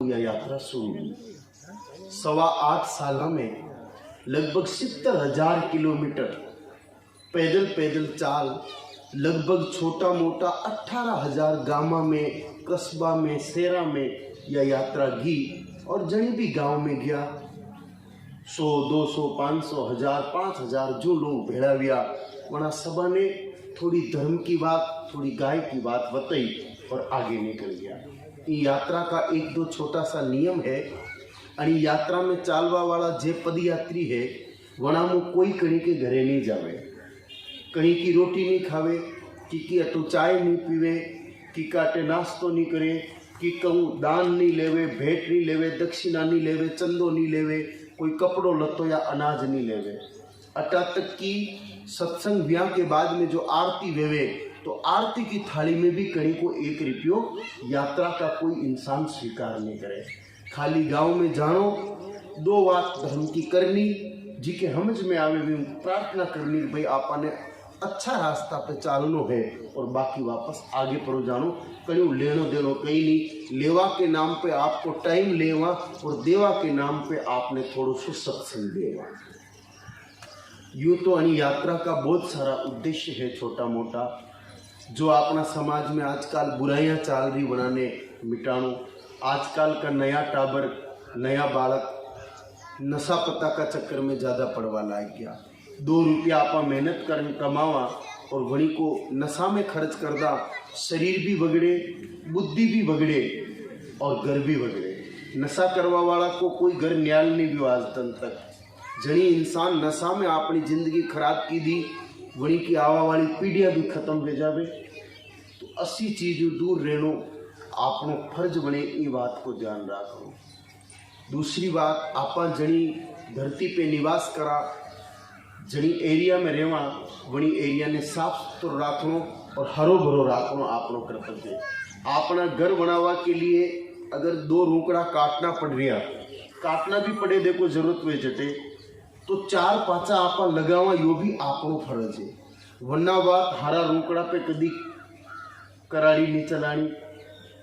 यह यात्रा शुरू हुई। 8.25 साल में लगभग 70,000 किलोमीटर पैदल पैदल चाल, लगभग छोटा मोटा 18,000 गाँव में, कस्बा में, शहरा में यह यात्रा की और जनी भी गांव में गया 100, 200, 500, 1000, 5000 जो लोग भेड़ाविया वहाँ सभा ने थोड़ी धर्म की बात, थोड़ी गाय की बात बताई और आगे निकल गया। ये यात्रा का एक दो छोटा सा नियम है। आणि यात्रा में चालवा वाला जे पदयात्री है वना में कोई कहीं के घरे नहीं जावे, कहीं की रोटी नहीं खावे, की अटो चाय नहीं पीवे, की काटे नाश्तो नहीं करे, कि कहूँ दान नहीं लेवे, भेंट नहीं लेवे, दक्षिणा नहीं लेवे, चंदो नहीं लेवे, कोई कपड़ो लत्तो या अनाज नहीं लेवे। अटा तक की सत्संग ब्याह के बाद में जो आरती वेवे तो आरती की थाली में भी कहीं को 1 रुपयो यात्रा का कोई इंसान स्वीकार नहीं करे। खाली गांव में जानो, 2 बात धर्म की करनी, जी के समझ में आवे भी प्रार्थना करनी भाई आपने अच्छा रास्ता पे चालनो है और बाकी वापस आगे पढ़ो जानो, कहीं लेनो देनो कहीं नहीं। लेवा के नाम पे आपको टाइम लेवा और देवा के नाम पे आपने थोड़ो सो सत्संग देवा। यूँ तो अनि यात्रा का बहुत सारा उद्देश्य है छोटा मोटा, जो अपना समाज में आजकल बुराइयां चाल रही बनाने मिटानो। आजकल का नया टाबर, नया बालक नशा पत्ता का चक्कर में ज़्यादा पड़वा लाग गया। 2 रुपया आपा मेहनत कर कमावा और वही को नशा में खर्च करदा, शरीर भी बगड़े, बुद्धि भी बगड़े और घर भी बगड़े। नशा करवा वाला को कोई घर न्याल नहीं भी आज तक। जनी इंसान नशा में अपनी जिंदगी खराब की दी, वही की आवा वाली पीढ़ियाँ भी खत्म हो जावे। तो असी चीज़ दूर रहनो आपनो फर्ज बने, ये बात को ध्यान रखो। दूसरी बात, आपा जनी धरती पे निवास करा, जनी एरिया में रहवा, वही एरिया ने साफ सुथरो रखनो और हरो भरो रखनो आपनो कर्तव्य। अपना घर बनावा के लिए अगर 2 रोकड़ा काटना पड़ रहा, काटना भी पड़े, देखो जरूरत वे जटे तो 4 पाचा आपा लगावा, यो भी आपनो फर्ज है। वरना बात हरा रोकड़ा पे कदी कराड़ी नहीं चलानी,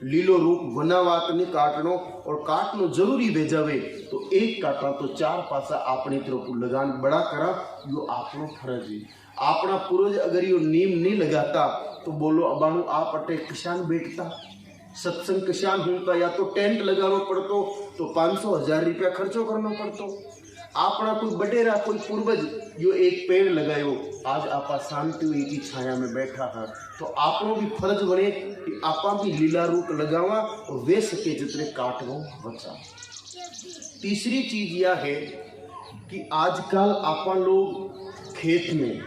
लीलो रूप वना बात नहीं काटनो और काटनो जरूरी भेजावे तो 1 काटा तो 4 पासा अपनी तरफ लगान बड़ा करा, यो आपनो फर्ज है। अपना पूर्वज अगर यो नीम नहीं लगाता तो बोलो अबाणु आप अटे किसान बैठता, सत्संग किसान होता, या तो टेंट लगाना पड़तो तो 500-1000 रुपया खर्चो करना पड़तो। आपना कोई बडेरा, कोई पूर्वज यो एक पेड़ लगायो, आज आपा शांति हुई की छाया में बैठा है, तो आपनो भी फर्ज बने कि आपा भी लीला रूप लगावा और वे सके जितने काटवो बचा। तीसरी चीज यह है कि आजकल आपा लोग खेत में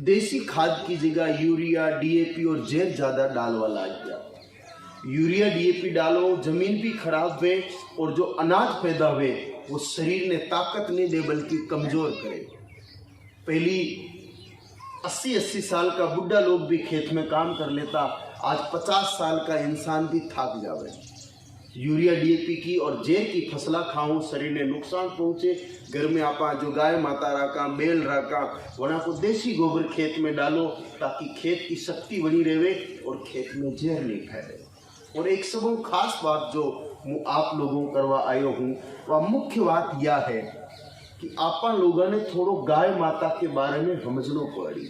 देसी खाद की जगह यूरिया, डीएपी और जैव ज़्यादा डालवा लग गया। यूरिया डीएपी डालो, जमीन भी खराब हुए और जो अनाज पैदा हुए वो शरीर ने ताकत नहीं दे बल्कि कमजोर करे। पहली 80-80 साल का बुढ़ा लोग भी खेत में काम कर लेता, आज 50 साल का इंसान भी थक जावे। यूरिया डीएपी की और जैव की फसला खाऊं शरीर ने नुकसान पहुंचे। घर में आपा जो गाय माता रखा, बैल रखा, वहाँ को देसी गोबर खेत में डालो ताकि खेत की शक्ति बनी रहे और खेत में जहर नहीं फैले। और एक सबों खास बात जो आप लोगों करवा आयो हूँ, वह मुख्य बात यह है कि आपा लोगों ने थोड़ो गाय माता के बारे में समझना पड़ी।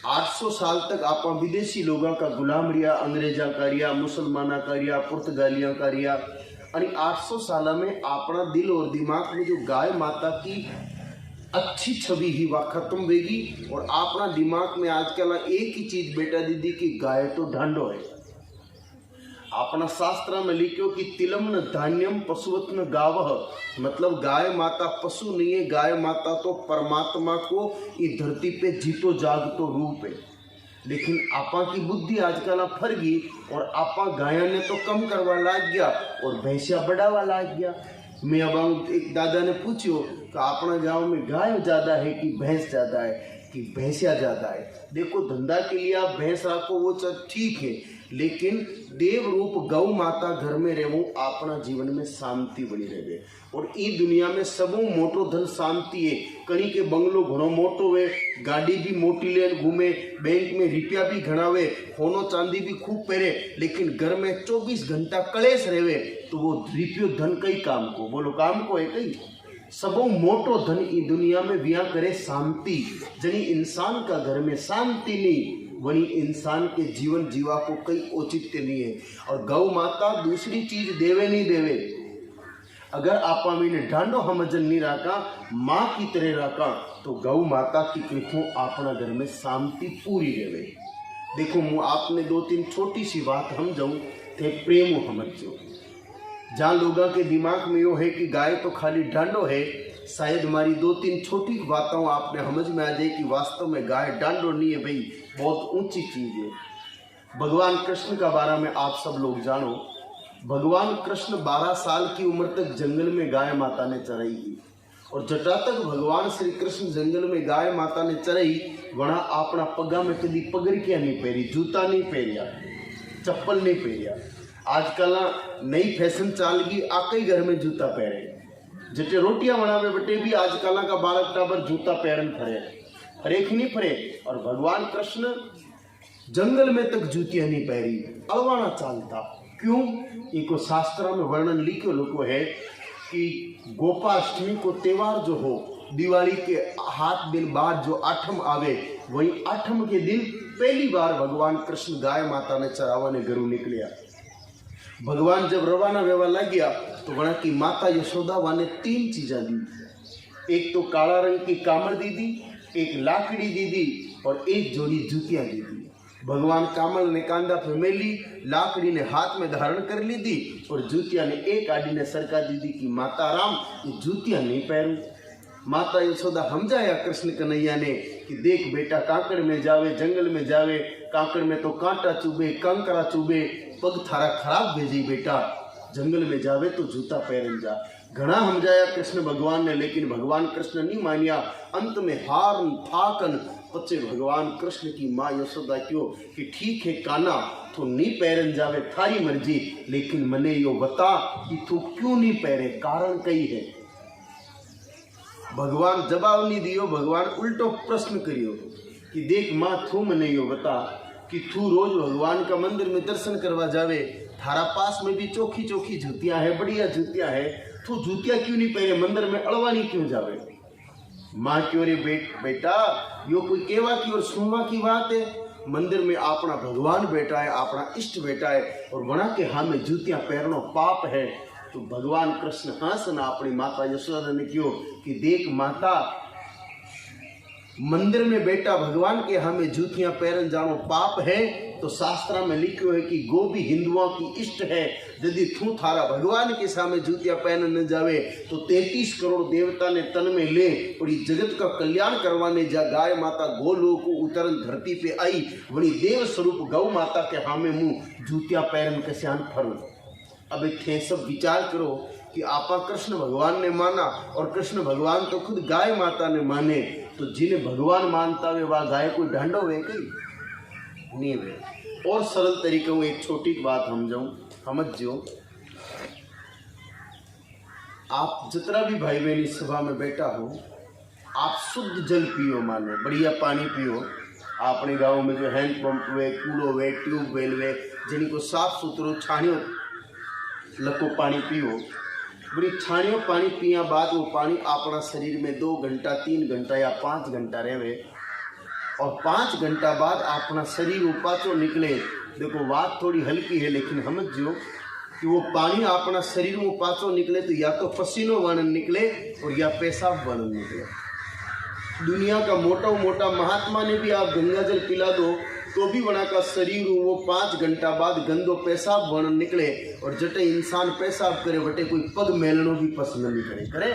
800 साल तक आपा विदेशी लोगों का गुलाम रिया, अंग्रेजा का रिया, मुसलमाना का रिया, पुर्तगालियाँ का रिया। और 800 साल में अपना दिल और दिमाग में जो गाय माता की अच्छी छवि ही वह खत्म होगी और अपना दिमाग में आजकल एक ही चीज बेटा दीदी की गाय तो ढांडो है। अपना शास्त्र में लिखो कि तिलम्न धान्यम पशुवत्न गावह, मतलब गाय माता पशु नहीं है, गाय माता तो परमात्मा को इस धरती पे जीतो जागतो रूप है। लेकिन आपा की बुद्धि आजकल फर गई और आपा गाया ने तो कम करवा लाग गया और भैंसिया बढ़ावा लाग गया। मैं अब एक दादा ने पूछो कि अपना गांव में गाय ज़्यादा है कि भैंस ज़्यादा है कि भैंसिया ज़्यादा है। देखो धंधा के लिए आप भैंस रखो वो ठीक है, लेकिन देव रूप गौ माता घर में रहूं अपना जीवन में शांति बनी रहे। और ई दुनिया में सबों मोटो धन शांति है। कहीं के बंगलो घणो मोटो है, गाड़ी भी मोटी लेन घूमे, बैंक में रुपया भी घणावे, सोनो चांदी भी खूब पहरे, लेकिन घर में 24 घंटा कलेश रहे तो वो रुपयो धन कई काम को, बोलो काम को है कई। सबों मोटो धन ई दुनिया में विया करे शांति। जनी इंसान का घर में शांति नहीं, वही इंसान के जीवन जीवा को कई औचित्य नहीं है। और गौ माता दूसरी चीज देवे नहीं देवे, अगर आपा मीने डांडो हमजन नहीं रखा, माँ की तरह रखा, तो गौ माता की कृपा अपना घर में शांति पूरी रहे। देखो मु आपने 2-3 छोटी सी बात हम जाऊं थे प्रेम समझो। जहाँ लोगों के दिमाग में यो है कि गाय तो खाली डांडो है, शायद हमारी 2-3 छोटी बातों आपने समझ में आ जाए कि वास्तव में गाय डांडो नहीं है भाई, बहुत ऊंची चीज है। भगवान कृष्ण का बारे में आप सब लोग जानो। भगवान कृष्ण 12 साल की उम्र तक जंगल में गाय माता ने चराई की, और जटा तक भगवान श्री कृष्ण जंगल में गाय माता ने चराई, वना अपना पगा में कभी पगड़किया नहीं पहरी, जूता नहीं पहरिया, चप्पल नहीं पहरिया। आजकल नई फैशन चाल गई, आकई घर में जूता पहरे, जटे रोटियां बनावे बटे भी आजकल का बालक टाबर जूता पहरन फरे, फरेक नहीं फरे। और भगवान कृष्ण जंगल में तक जूतियां नहीं पहरी, अलवाना चालता। क्यों? इनको शास्त्रों में वर्णन लिखो लोगो है कि गोपाष्टमी को त्योहार जो हो, दिवाली के हाथ दिन बाद जो आठम आवे, वही आठम के दिन पहली बार भगवान कृष्ण गाय माता ने चरावाने घरों निकलिया। भगवान जब रवाना व्यवहार लग गया तो वहां की माता यशोदा वाने 3 चीजें दी। एक तो काला रंग की कामर दी दी, एक लाकड़ी दी दी, और एक जोड़ी जूतियां दी दी। भगवान कामल ने कांधा पे मेली, लाकड़ी ने हाथ में धारण कर ली थी, और जूतियां ने एक आड़ी ने सरका दी थी कि माता राम ये जूतियां नहीं पहनू। माता यशोदा समझाया कृष्ण कन्हैया ने कि देख बेटा, कांकड़ में जावे, जंगल में जावे, कांकड़ में तो कांटा चुभे, कंकरा चुभे, पग थारा खराब भेजी बेटा, जंगल में जावे तो जूता पहन जा। घना समझाया कृष्ण भगवान ने, लेकिन भगवान कृष्ण नहीं मानिया। अंत में हार थाकन पचे भगवान कृष्ण की माँ यशोदा क्यों कि ठीक है काना, तू नहीं पहन जावे, थारी मर्जी, लेकिन मने यो बता कि तू क्यों नहीं पहरे, कारण कई है। भगवान जवाब नहीं दियो, भगवान उल्टो प्रश्न करियो कि देख माँ, तू मने यो बता कि तू रोज भगवान का मंदिर में दर्शन करवा जावे, थारा पास में भी चोखी चोखी जूतियां है, बढ़िया जूतियां है, तू जूतियां क्यों नहीं पहने, मंदिर में अड़वानी क्यों जावे। माँ क्यों रे बेटा, यो कोई केवा की और सुनवा की बात है। मंदिर में अपना भगवान बैठा है, अपना इष्ट बैठा है, और वना के हाँ में जूतियां पहनना पाप है। तो भगवान कृष्ण हंसना अपनी माता यशोदा ने क्यों कि देख माता, मंदिर में बैठा भगवान के हमें जूतियां पहन जानो पाप है, तो शास्त्र में लिखो है कि गो भी हिंदुओं की इष्ट है। यदि तू थारा भगवान के सामने जूतियां पहन न जावे तो 33 करोड़ देवता ने तन में ले और ये जगत का कल्याण करवाने जा गाय माता गोलोक को उतरन धरती पे आई, वही देव स्वरूप गौ माता के हामे मुंह जूतियां पहन के सियान फरू। अब थे सब विचार करो कि आपा कृष्ण भगवान ने माना, और कृष्ण भगवान तो खुद गाय माता ने माने, तो जिन्हें भगवान मानता वे वह गाय को ढांडो वे कहीं नहीं वे। और सरल तरीके में एक छोटी बात समझ जो, आप जितना भी भाई बहन इस सभा में बैठा हो, आप शुद्ध जल पियो, माने बढ़िया पानी पियो। अपने गाँव में जो हैंडपंप वे, कूड़ो वे, ट्यूबवेल वे, जिनको साफ सुथरो छाणियो लको पानी पियो। बड़ी छाणियों पानी पिया बाद वो पानी अपना शरीर में 2 घंटा 3 घंटा या 5 घंटा रहे, और 5 घंटा बाद अपना शरीर उपाचो निकले। देखो बात थोड़ी हल्की है, लेकिन समझ जो कि वो पानी अपना शरीर में उपाचो निकले तो या तो पसीनो बनन निकले और या पेशाब बनन निकले। दुनिया का मोटा महात्मा ने भी आप गंगा जल पिला दो तो भी बना का शरीर वो 5 घंटा बाद गंदो पेशाब बन निकले, और जटे इंसान पेशाब करे बटे कोई पग मेलनो भी पसंद नहीं करे।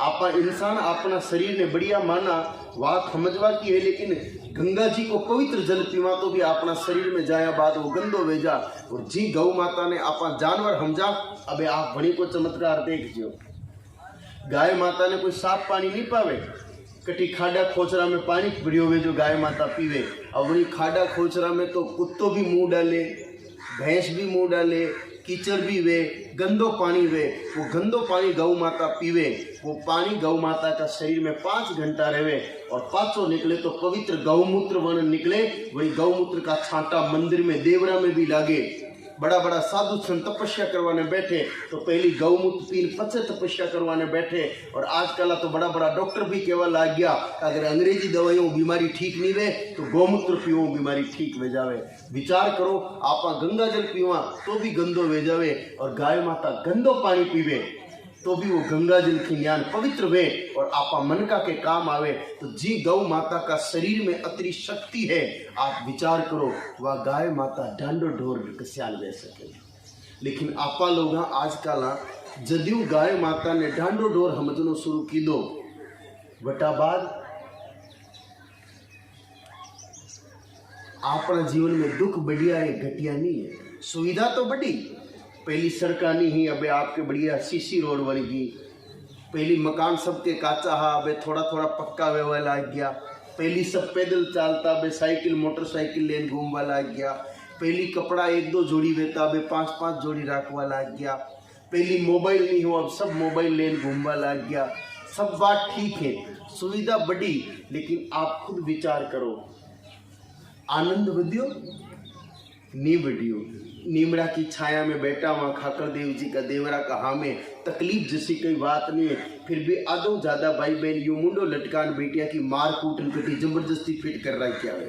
आपा इंसान अपना शरीर ने बढ़िया माना, बात समझवा की है, लेकिन गंगा जी को पवित्र जल पीवा तो भी अपना शरीर में जाया बाद वो गंदो भेजा। और जी गौ माता ने आपा जानवर समझा। अबे आप बड़ी को चमत्कार देखियो, गाय माता ने कोई साफ पानी नहीं पावे, कटी खाडा खोचरा में पानी भरियो हुए जो गाय माता पीवे। अब वही खाडा खोचरा में तो कुत्तों भी मुंह डाले, भैंस भी मुंह डाले, कीचड़ भी वे, गंदो पानी वे। वो गंदो पानी गौ माता पीवे, वो पानी गौ माता का शरीर में 5 घंटा रहे और पाँचों निकले तो पवित्र गौमूत्र वन निकले। वही गौमूत्र का छांटा मंदिर में देवड़ा में भी लागे। बड़ा बड़ा साधु संत तपस्या करवाने बैठे तो पहली गौमूत्र पीन पचे तपस्या करवाने बैठे। और आजकल तो बड़ा बड़ा डॉक्टर भी केवल लाग गया अगर अंग्रेजी दवाइयों बीमारी ठीक नहीं वे तो गौमूत्र पीवो बीमारी ठीक वे जावे। विचार करो, आप गंगा जल पीवा तो भी गंदो वे जावे और गाय माता गंदो पानी पीवे तो भी वो गंगा जल की ज्ञान पवित्र वे और आपा मन का के काम आवे। तो जी गौ माता का शरीर में अतरी शक्ति है। आप विचार करो, वह गाय माता डांडो ढोर कस्याल दे सके। लेकिन आपा लोग आजकल जदियो गाय माता ने डांडो ढोर समझनो शुरू की दो बटा बाद अपना जीवन में दुख बढ़िया है घटिया नहीं है। सुविधा तो बढ़ी, पहली सड़कें नहीं ही अबे आपके बढ़िया सीसी रोड बन गई। पहली मकान सबके काचा हा अबे थोड़ा थोड़ा पक्का वे लाग गया। पहली सब पैदल चालता अबे साइकिल मोटरसाइकिल लेन घूमवा लाग गया। पहली कपड़ा 1-2 जोड़ी वेता अबे 5-5 जोड़ी रखवा लाग गया। पहली मोबाइल नहीं हो अब सब मोबाइल लेन घूमवा लाग गया। सब बात ठीक है, सुविधा बढ़ी, लेकिन आप खुद विचार करो, आनंद बढ़ियो नहीं बढ़ियो। नीमड़ा की छाया में बैठा हुआ खाकर देव जी का देवरा कहा में तकलीफ जैसी कोई बात नहीं है, फिर भी आधो ज्यादा भाई बहन यू मुंडो लटकान बेटिया की मार कूटन कटी जबरदस्ती फिट कर रहा है। क्या है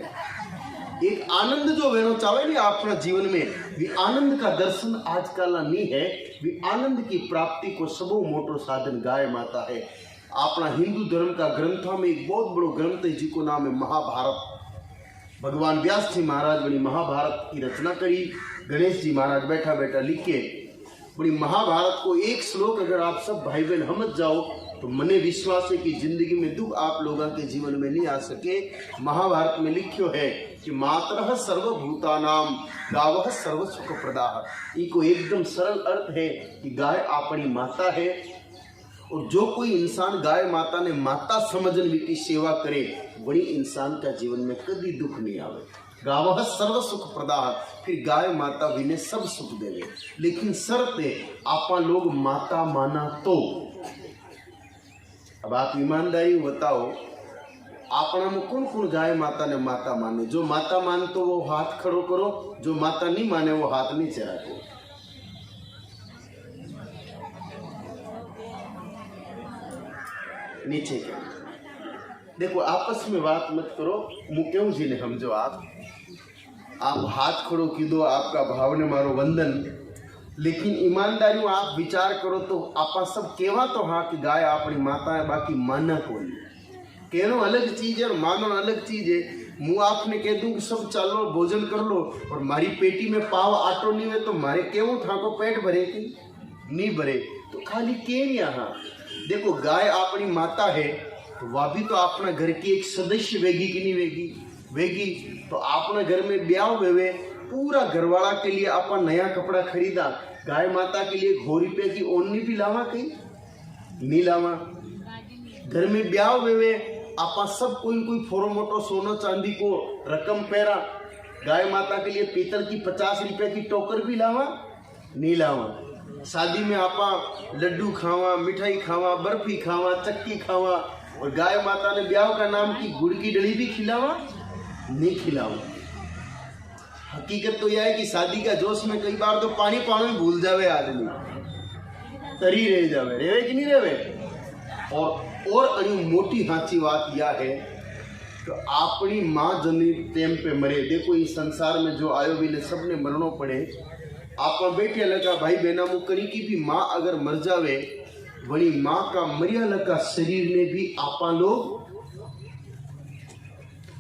एक आनंद जो वेनो चाहे नहीं अपना जीवन में, भी आनंद का दर्शन आजकल नहीं है। भी आनंद की प्राप्ति को सबो मोटो साधन गाय माता है। अपना हिंदू धर्म का ग्रंथों में एक बहुत बड़ो ग्रंथ है जिसको नाम है महाभारत। भगवान व्यास जी महाराज बड़ी महाभारत की रचना करी। गणेश जी महाराज बैठा बैठा लिखे बड़ी महाभारत को एक श्लोक अगर आप सब भाई बहन समझ जाओ तो मने विश्वास है कि जिंदगी में दुख आप लोगों के जीवन में नहीं आ सके। महाभारत में लिखियो है कि मातरः सर्वभूतानाम गावः सर्व सुख प्रदाः। इको एकदम सरल अर्थ है कि गाय अपनी माता है और जो कोई इंसान गाय माता ने माता समझन की सेवा करे बड़ी इंसान का जीवन में कभी दुख नहीं आवे। गावः सर्व सुख प्रदाः, फिर गाय माता विने सब सुख देवे। लेकिन शर्त है आपा लोग माता माना तो। अब आप ईमानदारी बताओ आपना में कौन कौन गाय माता ने माता माने। जो माता मान तो वो हाथ खड़ो करो, जो माता नहीं माने वो हाथ नीचे रखो। नीचे क्या देखो, आपस में बात मत करो। मुक्यों जी ने समझो आप हाथ खड़ो की दो, आपका भाव ने मारो वंदन। लेकिन ईमानदारी में आप विचार करो तो आपा सब केवा तो हाँ कि गाय अपनी माता है, बाकी माना कोई। कहनो अलग चीज है और मानो अलग चीज है। मुँह आपने कह दूं कि सब चालो भोजन कर लो और मारी पेटी में पाव आटो नहीं है तो मारे केवो था को पेट भरे की नहीं भरे तो खाली के नहीं। यहाँ देखो गाय अपनी माता है तो वह भी तो अपना घर की एक सदस्य वेगी कि नहीं वेगी। तो अपना घर में ब्याह वेवे पूरा घरवाला के लिए आपा नया कपड़ा खरीदा, गाय माता के लिए 100 रुपये की ओढ़नी भी लावा कहीं नहीं लावा। घर में ब्याह वेवे आपा सब कोई फोरो मोटो सोनो चांदी को रकम पैरा, गाय माता के लिए पीतल की 50 रुपये की टोकर भी लावा नहीं लावा। शादी में आपा लड्डू खावा, मिठाई खावा, बर्फी खावा, चक्की खावा और गाय माता ने ब्याह का नाम की गुड़ की डली भी खिलावा नहीं खिलावा। हकीकत तो यह है कि शादी का जोश में कई बार तो पानी भूल जावे आदमी, तरी रह जावे, रेवे कि नहीं रेवे। और अनी मोटी हाची बात यह है तो अपनी माँ जनी टेम पे मरे। देखो इस संसार में जो आयो भी ने सबने मरनो पड़े। आप बैठे लगा भाई बहना मुकरी की भी माँ अगर मर जावे बड़ी माँ का मरिया लगा शरीर ने भी आपा लोग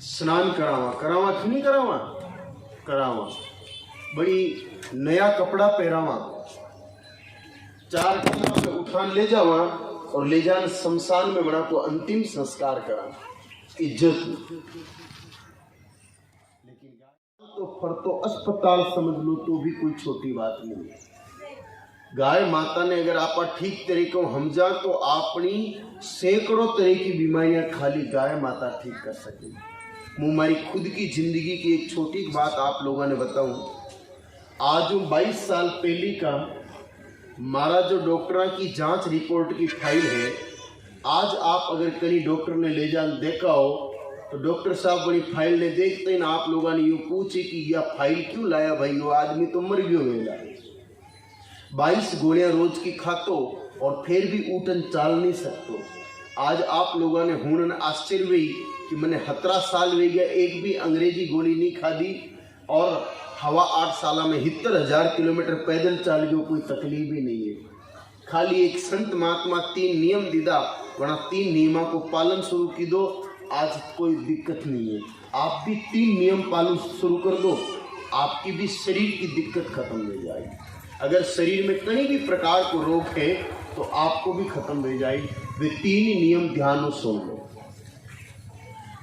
स्नान करावा कि नहीं करावा, बड़ी नया कपड़ा पहरावा, 4 किलो पे उठान ले जावा और ले जान शमशान में बना को अंतिम संस्कार करा इज्जत। तो फिर तो अस्पताल समझ लो तो भी कोई छोटी बात नहीं है। गाय माता ने अगर आप ठीक तरीके समझा तो अपनी सैकड़ों तरह की बीमारियां खाली गाय माता ठीक कर सके। मैं हमारी खुद की जिंदगी की एक छोटी बात आप लोगों ने बताऊं। आज 22 साल पहले का हमारा जो डॉक्टर की जांच रिपोर्ट की फाइल है, आज आप अगर कहीं डॉक्टर ने ले जा देखा हो तो डॉक्टर साहब बड़ी फाइल ने देखते ही ना आप लोगों ने यूँ पूछे कि यह फाइल क्यों लाया भाई, वो आदमी तो मर गयो है। 22 गोलियां रोज की खातो और फिर भी उठन चाल नहीं सकते। आज आप लोगों ने हुन आश्चर्य हुई कि मैंने 17 साल हो गया एक भी अंग्रेजी गोली नहीं खादी और हवा 8 साल में 70,000 किलोमीटर पैदल चाल गयो, कोई तकलीफ ही नहीं है। खाली एक संत महात्मा 3 नियम दीदा, वरना 3 नियमों को पालन शुरू की दो, आज कोई दिक्कत नहीं है। आप भी 3 नियम पालन शुरू कर दो, आपकी भी शरीर की दिक्कत खत्म हो जाएगी। अगर शरीर में कहीं भी प्रकार को रोग है तो आपको भी खत्म हो जाएगी। वे 3 नियम ध्यान में सुन लो।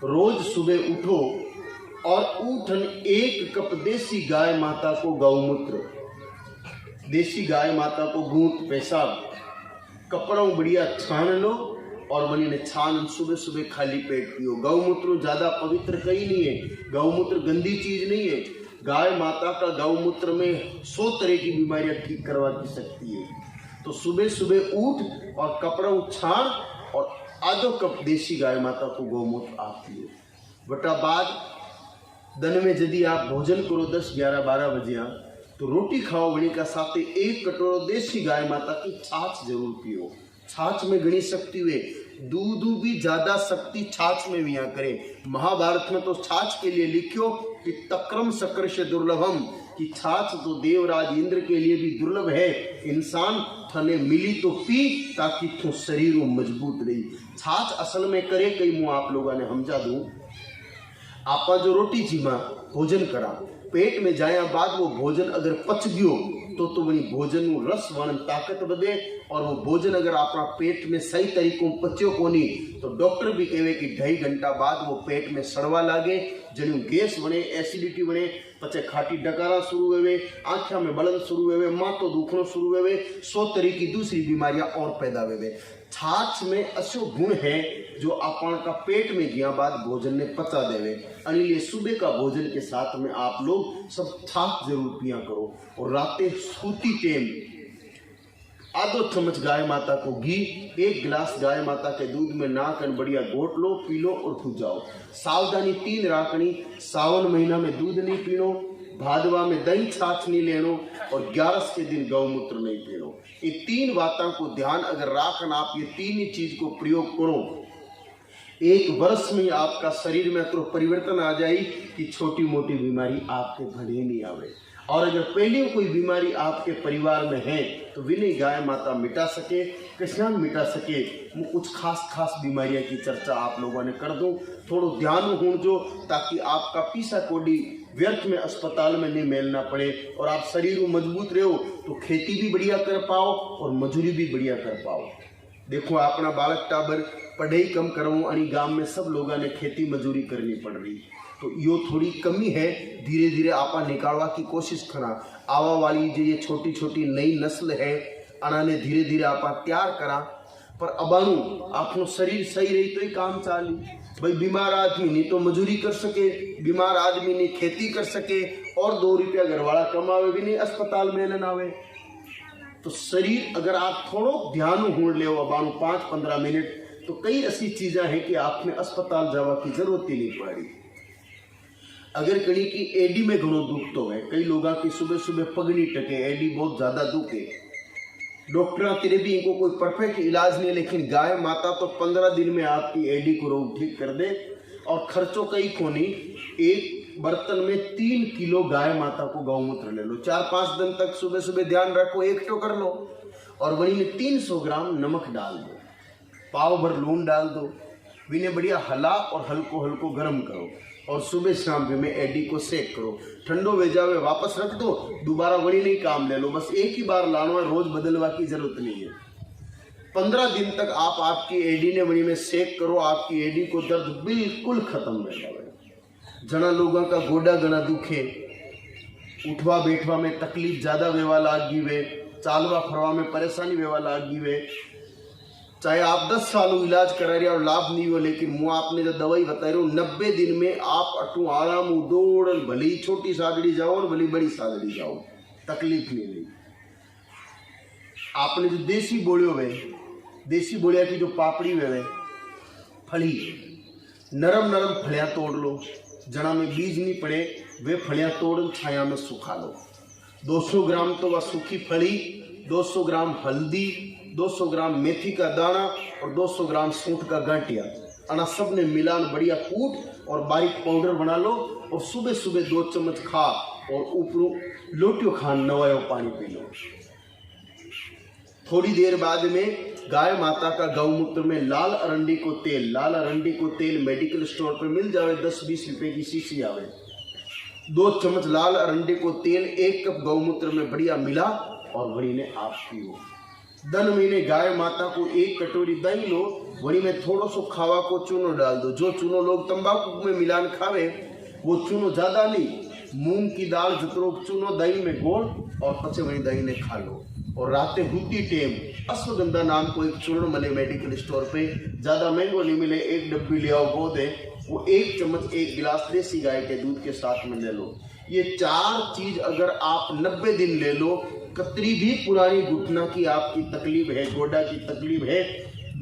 रोज सुबह उठो और उठन 1 कप देसी गाय माता को गौमूत्र, देसी गाय माता को गूंथ पेशाब कपड़ों बढ़िया छान लो और बनी ने छान सुबह सुबह खाली पेट पियो। गौमूत्र ज्यादा पवित्र कहीं नहीं है, गौमूत्र गंदी चीज नहीं है। गाय माता का गौमूत्र में 100 तरह की बीमारियां ठीक करवा की सकती है। तो सुबह सुबह उठ और कपड़ों छान और आधो कप देसी गाय माता को गौमूत्र आप पियो। बटा बाद दिन में यदि आप भोजन करो 10, 11, 12 बजे तो रोटी खाओ बनी का साथ 1 कटोरा देसी गाय माता की छाछ जरूर पियो। छाछ में घनी शक्ति हुए, दूध भी ज्यादा शक्ति छाछ में भी करे। महाभारत में तो छाछ के लिए लिखियो कि तक्रम शक्र से दुर्लभम, कि छाछ तो देवराज इंद्र के लिए भी दुर्लभ है। इंसान थने मिली तो पी ताकि तो शरीर मजबूत रही। छाछ असल में करे कई मुँह आप लोगों ने समझा दूं। आपा जो रोटी जीमा भोजन करा पेट में जाया बाद वो भोजन अगर पच गयो तो वही भोजन रस वर्ण ताकत बदे, और वो भोजन अगर अपना पेट में सही तरीकों पच्यो कोनी तो डॉक्टर भी कहे कि 2.5 घंटा बाद वो पेट में सड़वा लागे, जनु गैस बने, एसिडिटी बने, पचे खाटी डकारा शुरू हुए, आँखों में बलन शुरू हुए, माथो दुखनो शुरू हुए, 100 तरह की दूसरी बीमारियां और पैदा हुए। छाछ में असो गुण है जो अपन का पेट में गया बाद भोजन ने पचा देवे। अनिले सुबह का भोजन के साथ में आप लोग सब छाछ जरूर पिया करो। और रातें सूती टेम आधो चम्मच गाय माता को घी, 1 गिलास गाय माता के दूध में नाकन बढ़िया घोट लो, पी लो और खुद जाओ। सावधानी 3 राखनी, सावन महीना में दूध नहीं पीनो, भादवा में दही छाछ नहीं लेनो और 11 के दिन गौमूत्र नहीं पीनो। ये 3 बातों को ध्यान अगर राखना, आप ये 3 ही चीज को प्रयोग करो, 1 वर्ष में आपका शरीर में तो परिवर्तन आ जाए कि छोटी मोटी बीमारी आपके भले नहीं आवे। और अगर पहले कोई बीमारी आपके परिवार में है तो विनय गाय माता मिटा सके, कृष्णान मिटा सके। मैं कुछ खास बीमारियां की चर्चा आप लोगों ने कर दूं, थोड़ो ध्यान हो जो, ताकि आपका पीसा कोडी व्यर्थ में अस्पताल में नहीं मेलना पड़े और आप शरीर में मजबूत रहो तो खेती भी बढ़िया कर पाओ और मजूरी भी बढ़िया कर पाओ। देखो अपना बालक टाबर पढ़ाई कम करो आणि गांव में सब लोगों ने खेती मजूरी करनी पड़ रही, तो यो थोड़ी कमी है। धीरे धीरे आपा निकालवा की कोशिश करा। आवा वाली जो ये छोटी छोटी नई नस्ल है अना ने धीरे धीरे आपा तैयार करा, पर अबाणु आपनो शरीर सही रही तो ही काम चाली। भाई बीमार आदमी नहीं तो मजूरी कर सके, बीमार आदमी नहीं खेती कर सके और 2 रुपया घरवाला कमावे भी नहीं, अस्पताल में न आवे। तो शरीर अगर आप थोड़ो ध्यान हुण ले अबाणु 5-15 मिनट, तो कई ऐसी चीजें हैं कि आपने अस्पताल जावा की जरूरत ही नहीं पड़ी। अगर कहीं की एडी में घणो दुख तो है, कई लोगों की सुबह सुबह पगड़ी टके, एडी बहुत ज्यादा दुख है, डॉक्टर तेरे भी इनको कोई परफेक्ट इलाज नहीं, लेकिन गाय माता तो 15 दिन में आपकी एडी को रोग ठीक कर दे। और खर्चों कई कोनी, 1 बर्तन में 3 किलो गाय माता को गौमूत्र ले लो, 4-5 दिन तक सुबह सुबह ध्यान रखो, 1 टो कर लो और वही में 300 ग्राम नमक डाल दो, पाव भर लून डाल दो, विने बढ़िया हला और हल्को गर्म करो और सुबह शाम में एडी को सेक करो। ठंडो भेजावे वापस रख दो, दोबारा वही नहीं काम ले लो, बस एक ही बार लाना है, रोज बदलवा की जरूरत नहीं है। 15 दिन तक आप आपकी एडी ने वही में सेक करो, आपकी एडी को दर्द बिल्कुल खत्म हो जाए। जना लोगों का गोडा गना दुखे, उठवा बैठवा में तकलीफ ज्यादा वेवा लागी वे, चालवा फरवा में परेशानी वेवा लागी वे, चाहे आप 10 सालों इलाज करा रहे और लाभ नहीं हो, लेकिन मुँह आपने जो दवाई बता रहे हो 90 दिन में आप अटू आराम दौड़, भली छोटी सादड़ी जाओ और भली बड़ी सादड़ी जाओ, तकलीफ नहीं रही। आपने जो देसी बोलियो वे, देसी बोलिया की जो पापड़ी वे फली, नरम नरम फलियां तोड़ लो, जना में बीज नहीं पड़े, वे फलियां तोड़ छाया में सुखा लो। 200 ग्राम तो वह सूखी फली, 200 ग्राम हल्दी, 200 ग्राम मेथी का दाना और 200 ग्राम सूंठ का गांठिया, अना सब ने मिलान बढ़िया कूट और बारीक पाउडर बना लो और सुबह सुबह 2 चम्मच खा और ऊपर लोटियो खान नवायो पानी पी लो। थोड़ी देर बाद में गाय माता का गौमूत्र में लाल अरंडी को तेल, लाल अरंडी को तेल मेडिकल स्टोर पर मिल जावे, 10-20 रुपए की शीशी आवे। 2 चम्मच लाल अरंडी को तेल 1 कप गौमूत्र में बढ़िया मिला और वही ने आप पियो। दन महीने गाय माता को 1 कटोरी दही लो, वही में थोड़ा सो खावा को चूनो डाल दो। जो चूनो लोग तंबाकू में मिलान खावे वो चूनो ज्यादा नहीं, मूंग की दाल जितरो चूनो दही में घोल और पचे वही दही ने खा लो। और राते हुती टेम अश्वगंधा नाम को एक चूर्ण मिले मेडिकल स्टोर पे, ज्यादा महंगो नहीं मिले, 1 डब्बी ले आओ, बहुत है वो 1 चम्मच 1 गिलास देसी गाय के दूध के साथ में ले लो। ये 4 चीज अगर आप 90 दिन ले लो, कतरी भी पुरानी घुटना की आपकी तकलीफ है, गोडा की तकलीफ है,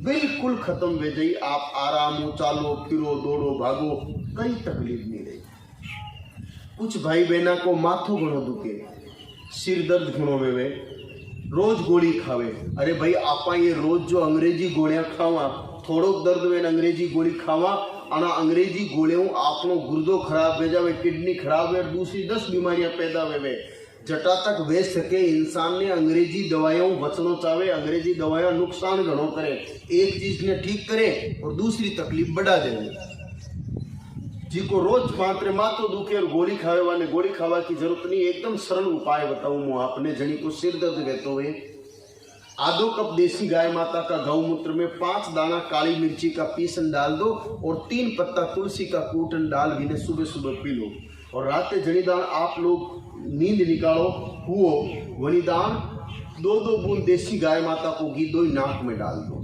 बिल्कुल खत्म हो जाई। आप आराम हो, चालो फिरो दौड़ो भागो, कई तकलीफ नहीं रही। कुछ भाई बहना को माथो घणो दुखे, सिर दर्द घणो वे, रोज गोली खावे। अरे भाई आपा ये रोज जो अंग्रेजी गोलियां खावा, थोड़ो दर्द वे अंग्रेजी गोली खावा, आना अंग्रेजी गोलियों आपनो गुर्दो खराब हो जावे, किडनी खराब है और दूसरी 10 बीमारियां पैदा वे। जटा तक वे सके इंसान ने अंग्रेजी दवाइयों बचना चाहे, अंग्रेजी दवाइयां नुकसान घणो करे, एक चीज ने ठीक करे और दूसरी तकलीफ बढ़ा देवे। जिको रोज मात्र माथो दुखे और गोली खावे वाले गोली खावा की जरूरत नहीं, एकदम सरल उपाय बताऊं मैं आपने। जनी को सिर दर्द रहते हुए आधो कप देसी गाय माता का गौमूत्र में 5 दाना काली मिर्ची का पीसन डाल दो और 3 पत्ता तुलसी का कूटन डाल भी सुबह सुबह पी लो। और रात जनीदान आप लोग नींद निकालो हुओ वनीदान 2-2 बूंद देसी गाय माता को घी दो नाक में डाल दो।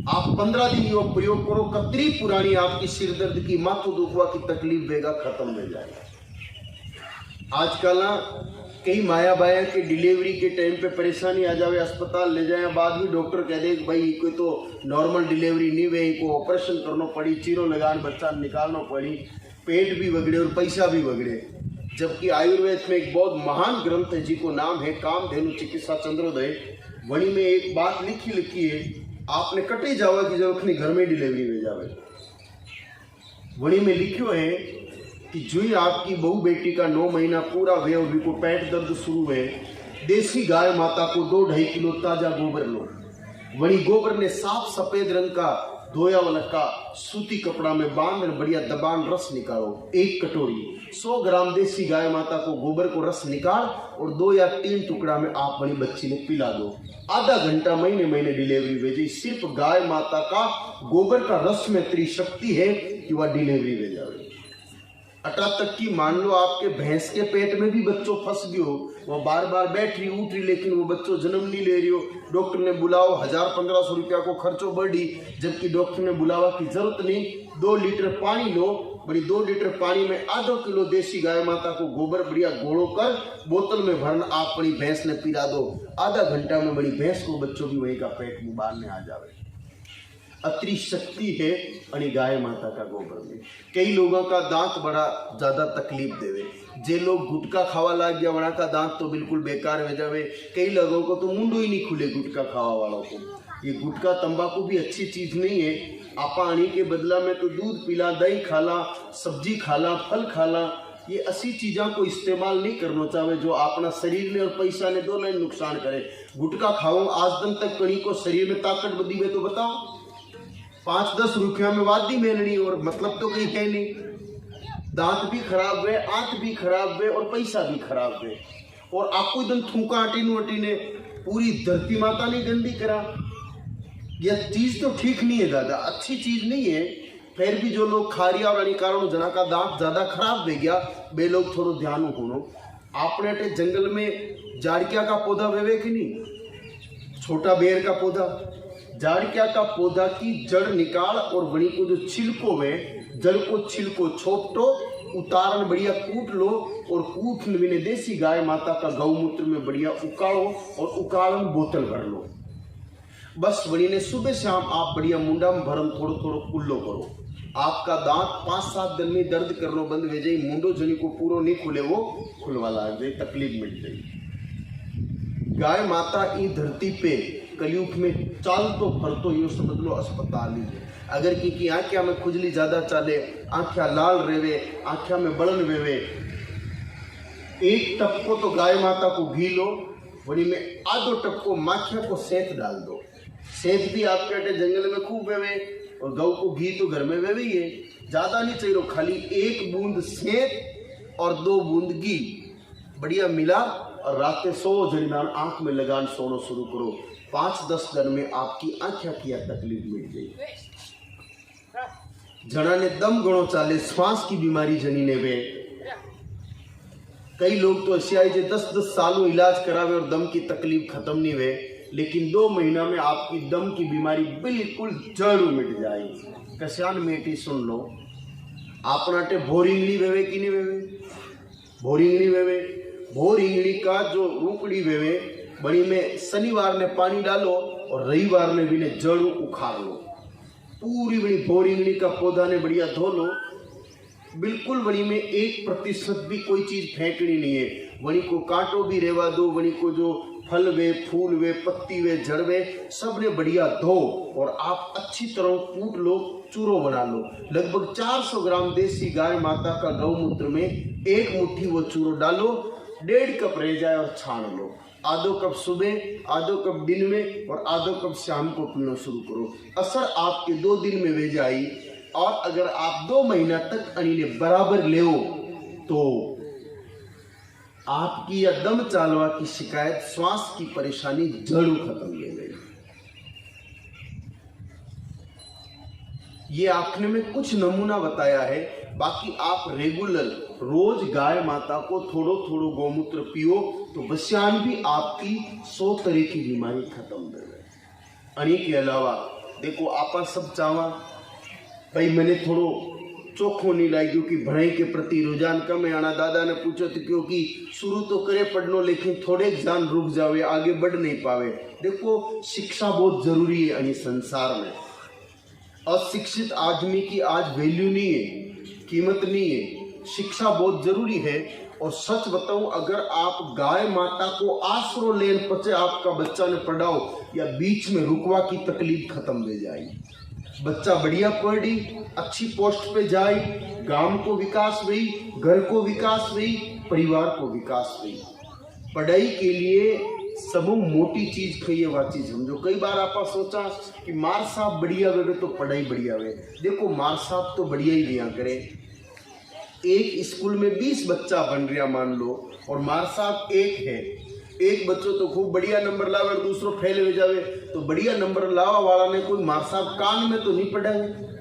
आप 15 दिन योग प्रयोग करो, कतरी पुरानी आपकी सिर दर्द की माथो दुखवा की तकलीफ बेगा खत्म हो जाएगा। आजकल ना कई माया बाया के डिलीवरी के टाइम पे परेशानी आ जावे, अस्पताल ले जाए, बाद भी डॉक्टर कह दे कि भाई कोई तो नॉर्मल डिलीवरी नहीं हुई, को ऑपरेशन करना पड़ी, चीरो लगान बच्चा निकालना पड़ी, पेट भी बगड़े और पैसा भी बगड़े। जबकि आयुर्वेद में एक बहुत महान ग्रंथ है जिसको नाम है कामधेनु चिकित्सा चंद्रोदय, वही में एक बात लिखी है, आपने कटे जावा की जरूरत नहीं, घर में डिलीवरी में जावे। वही में लिखो है कि जो आपकी बहू बेटी का 9 महीना पूरा हुए और को पेट दर्द शुरू है, देसी गाय माता को 2-2.5 किलो ताजा गोबर लो। वही गोबर ने साफ सफेद रंग का धोया वाला का सूती कपड़ा में बांध बढ़िया दबान रस निकालो। 1 कटोरी 100 ग्राम देसी गाय माता को गोबर को रस निकाल और 2 या 3 टुकड़ा में आप बड़ी बच्ची ने पिला दो। आधा घंटा महीने डिलीवरी भेजी। सिर्फ गाय माता का गोबर का रस में इतनी शक्ति है कि वह डिलीवरी भेज जाए। अटा तक की मान लो आपके भैंस के पेट में भी बच्चों फंस गयो, वो बार बार बैठ रही उठ रही लेकिन वो बच्चों जन्म नहीं ले रही हो, डॉक्टर ने बुलाओ 1000-1500 रुपया को खर्चो बढ़ी, जबकि डॉक्टर ने बुलावा की जरूरत नहीं। 2 लीटर पानी लो, बड़ी 2 लीटर पानी में आधो किलो देसी गाय माता को गोबर बढ़िया घोड़ो कर बोतल में भरना, आप बड़ी भैंस ने पिला दो। आधा घंटा में बड़ी भैंस को बच्चों की वही का पेट में बाहर में आ जावे। अति शक्ति है अनि गाय माता का गोबर में। कई लोगों का दांत बड़ा ज्यादा तकलीफ देवे, जे लोग गुटखा खावा लाग गया वहाँ का दांत तो बिल्कुल बेकार हो जावे। कई लोगों को तो मुंडो ही नहीं खुले गुटखा खावा वालों को। ये गुटखा तंबाकू भी अच्छी चीज नहीं है। आपा आने के बदला में तो दूध पिला, दही खाला, सब्जी खाला, फल खाला, ये ऐसी चीज़ों को इस्तेमाल नहीं करना चाहे जो अपना शरीर ने और पैसा ने दोनों नुकसान करे। गुटखा खाओ आज दिन तक कहीं को शरीर में ताकत बदी में तो बताओ, 5-10 रुपया में वादी मेलनी और मतलब तो कहीं है नहीं। दांत भी खराब हुए, आंत भी खराब हुए और पैसा भी खराब हुए। और आपको एकदम थूका अटी ने पूरी धरती माता ने गंदी करा। यह चीज तो ठीक नहीं है दादा, अच्छी चीज नहीं है। फिर भी जो लोग खा रिया और कारण जना का दांत ज्यादा खराब हो गया, वे लोग थोड़ा ध्यान होनो। आपने जंगल में जाड़किया का पौधा वेवे कि नहीं, छोटा बेर का पौधा, जाड़किया का पौधा की जड़ निकाल और वणी को जो छिलको वे, जड़ को छिलको छोपटो, उतारन बढ़िया कूट लो और कूट ने देसी गाय माता का गौमूत्र में बढ़िया उकाड़ो और उकाड़न बोतल भर लो। बस वणी ने सुबह शाम आप बढ़िया मुंडा में भरम थोड़ो थोड़ो कुल्लो करो। आपका दांत 5-7 दिन में दर्द करनो बंद हो जाए, मुंडो जनी को पूरो नहीं खुले वो खुलवा लाग जाए, तकलीफ मिट जाए। गाय माता ई धरती पे कलयुग में चाल तो फरतो यो समझ लो अस्पताल ही है। अगर की आंखिया में खुजली ज्यादा चाले, आंखिया लाल रेवे, आंखिया में बड़न वेवे, एक टपको तो गाय माता को घी लो, वही में आधो टपको माखिया को सेंत डाल दो। सेंत भी आपके अटे जंगल में खूब वेवे और गौ को घी तो घर में वेवे ही है, ज्यादा नहीं चाहिए, खाली 1 बूंद सेंत और 2 बूंद घी बढ़िया मिला और रात 100 जड़ीदान आंख में लगान सोनो शुरू करो। 5-10 दिन में आपकी आंखिया की तकलीफ मिट गई। जना ने दम गणो चाले, श्वास की बीमारी जनी ने वे, कई लोग तो ऐसे आए जो 10-10 सालों इलाज करावे और दम की तकलीफ खत्म नहीं हुए, लेकिन 2 महीना में आपकी दम की बीमारी बिल्कुल जड़ मिट जाएगी। कश्यान मेटी सुन लो, अपना टे भोर इंगली वेवे कि नहीं वेवे, भोर इंगली वेवे, भोर इंगली का जो रूकड़ी वेवे बड़ी में शनिवार ने पानी डालो और रविवार में भी ने जड़ उखाड़ लो। पूरी बड़ी भोर इंगली का पौधा ने बढ़िया धो लो, बिल्कुल वणी में 1% भी कोई चीज फेंकनी नहीं है। वणी को कांटो भी रेवा दो, वणी को जो फल वे, फूल वे, पत्ती वे, जड़ वे सब ने बढ़िया धो और आप अच्छी तरह कूट लो, चूरो बना लो। लगभग 400 ग्राम देसी गाय माता का गौमूत्र में 1 मुट्ठी वो चूरो डालो, 1.5 कप रह जाए और छान लो। आधो कप सुबह, आधो कप दिन में और आधो कप शाम को पीना शुरू करो। असर आपके 2 दिन में वे जाई और अगर आप 2 महीना तक अनिले बराबर ले तो आपकी या दम चालवा की शिकायत, श्वास की परेशानी जड़ों खत्म ले गई। ये आपने में कुछ नमूना बताया है, बाकी आप रेगुलर रोज गाय माता को थोड़ो थोड़ो गौमूत्र पियो तो बस्यान भी आपकी 100 तरह की बीमारी खत्म हो गई। अनी के अलावा देखो आपा सब चावा भाई मैंने थोड़ो चोखो नहीं लाई क्योंकि भराई के प्रति रुझान कम है। आना दादा ने पूछो तो क्योंकि शुरू तो करे पढ़नो लेकिन थोड़े जान रुक जावे, आगे बढ़ नहीं पावे। देखो शिक्षा बहुत जरूरी है अनी संसार में। अशिक्षित आदमी की आज वैल्यू नहीं है, कीमत नहीं है। शिक्षा बहुत जरूरी है। और सच बताऊं, अगर आप गाय माता को आसरो लेन पचे आपका बच्चा ने पढ़ाओ या बीच में रुकवा की तकलीफ खत्म हो जाएगी। बच्चा बढ़िया पढ़ी, अच्छी पोस्ट पे जाए, गांव को विकास हुई, घर को विकास हुई, परिवार को विकास हुई। पढ़ाई के लिए सब मोटी चीज खाइए वा चीज समझो। कई बार आप सोचा कि मार साहब बढ़िया वे तो पढ़ाई बढ़िया वे। देखो मार साहब तो बढ़िया ही दिया करे। एक स्कूल में 20 बच्चा बन रहा मान लो और मार साहब एक है, एक बच्चों तो खूब बढ़िया नंबर लावे और दूसरों फेल हो जावे, तो बढ़िया नंबर लावा वाला ने कोई मार साहब कान में तो नहीं पढ़ाए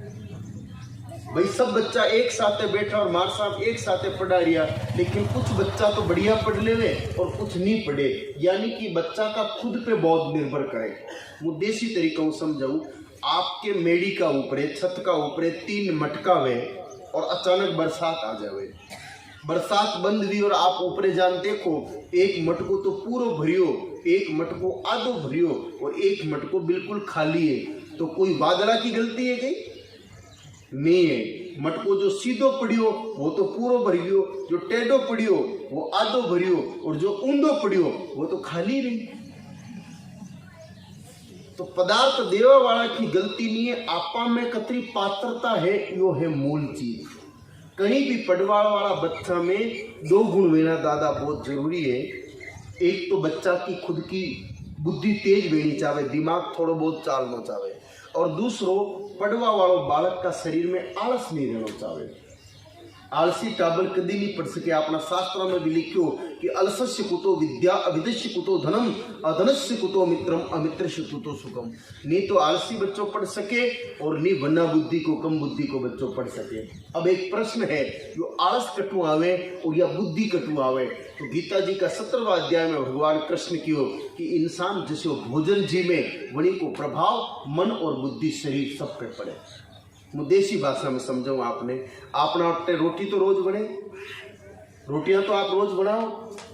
भाई। सब बच्चा एक साथ बैठा और मार साहब एक साथ पढ़ा रिया, लेकिन कुछ बच्चा तो बढ़िया पढ़ लेवे और कुछ नहीं पढ़े। यानी कि बच्चा का खुद पे बहुत निर्भर करे। वो देसी तरीका समझाऊं, आपके मेड़ी का ऊपरे, छत का ऊपरे 3 मटका वे और अचानक बरसात आ जावे, बरसात बंद हुई और आप ऊपरे जान देखो, एक मटको तो पूरा भरियो, एक मटको आधो भरियो और एक मटको बिल्कुल खाली है, तो कोई बादला की गलती है कहीं नहीं है। मटको जो सीधो पड़ियो वो तो पूरो भरियो, जो टेढ़ो पड़ियो वो आधो भरियो और जो ऊंधो पड़ियो वो तो खाली रही। तो पदार्थ देवा वाला की गलती नहीं है, आपा में कतरी पात्रता है, यो है मूल चीज। कहीं भी पढ़वाड़ वाला बच्चा में 2 गुण वेना दादा बहुत जरूरी है। एक तो बच्चा की खुद की बुद्धि तेज वेनी चाहे, दिमाग थोड़ा बहुत चालना चाहे, और दूसरो पढ़वा वालों बालक का शरीर में आलस नहीं रहना चाहे। आलसी टाबर कदी नहीं पढ़ सके। अपना शास्त्रों में भी लिखो कि अलसस्य कुतो विद्या अविदस्य कुतो धनम अधनस्य कुतो मित्रम अमित्रस्य कुतो सुखम। नहीं तो आलसी बच्चों पढ़ सके और नहीं वन्ना बुद्धि को कम बुद्धि को बच्चों पढ़ सके। अब एक प्रश्न है, जो आलस कटु आवे और या बुद्धि कटु आवे, तो गीता जी का 17वां अध्याय में भगवान कृष्ण की कि इंसान जैसे भोजन जी में वणी को प्रभाव मन और बुद्धि शरीर सब पे पड़े। देसी भाषा में समझाऊं आपने, अपना रोटी तो रोज बने, रोटियां तो आप रोज बनाओ,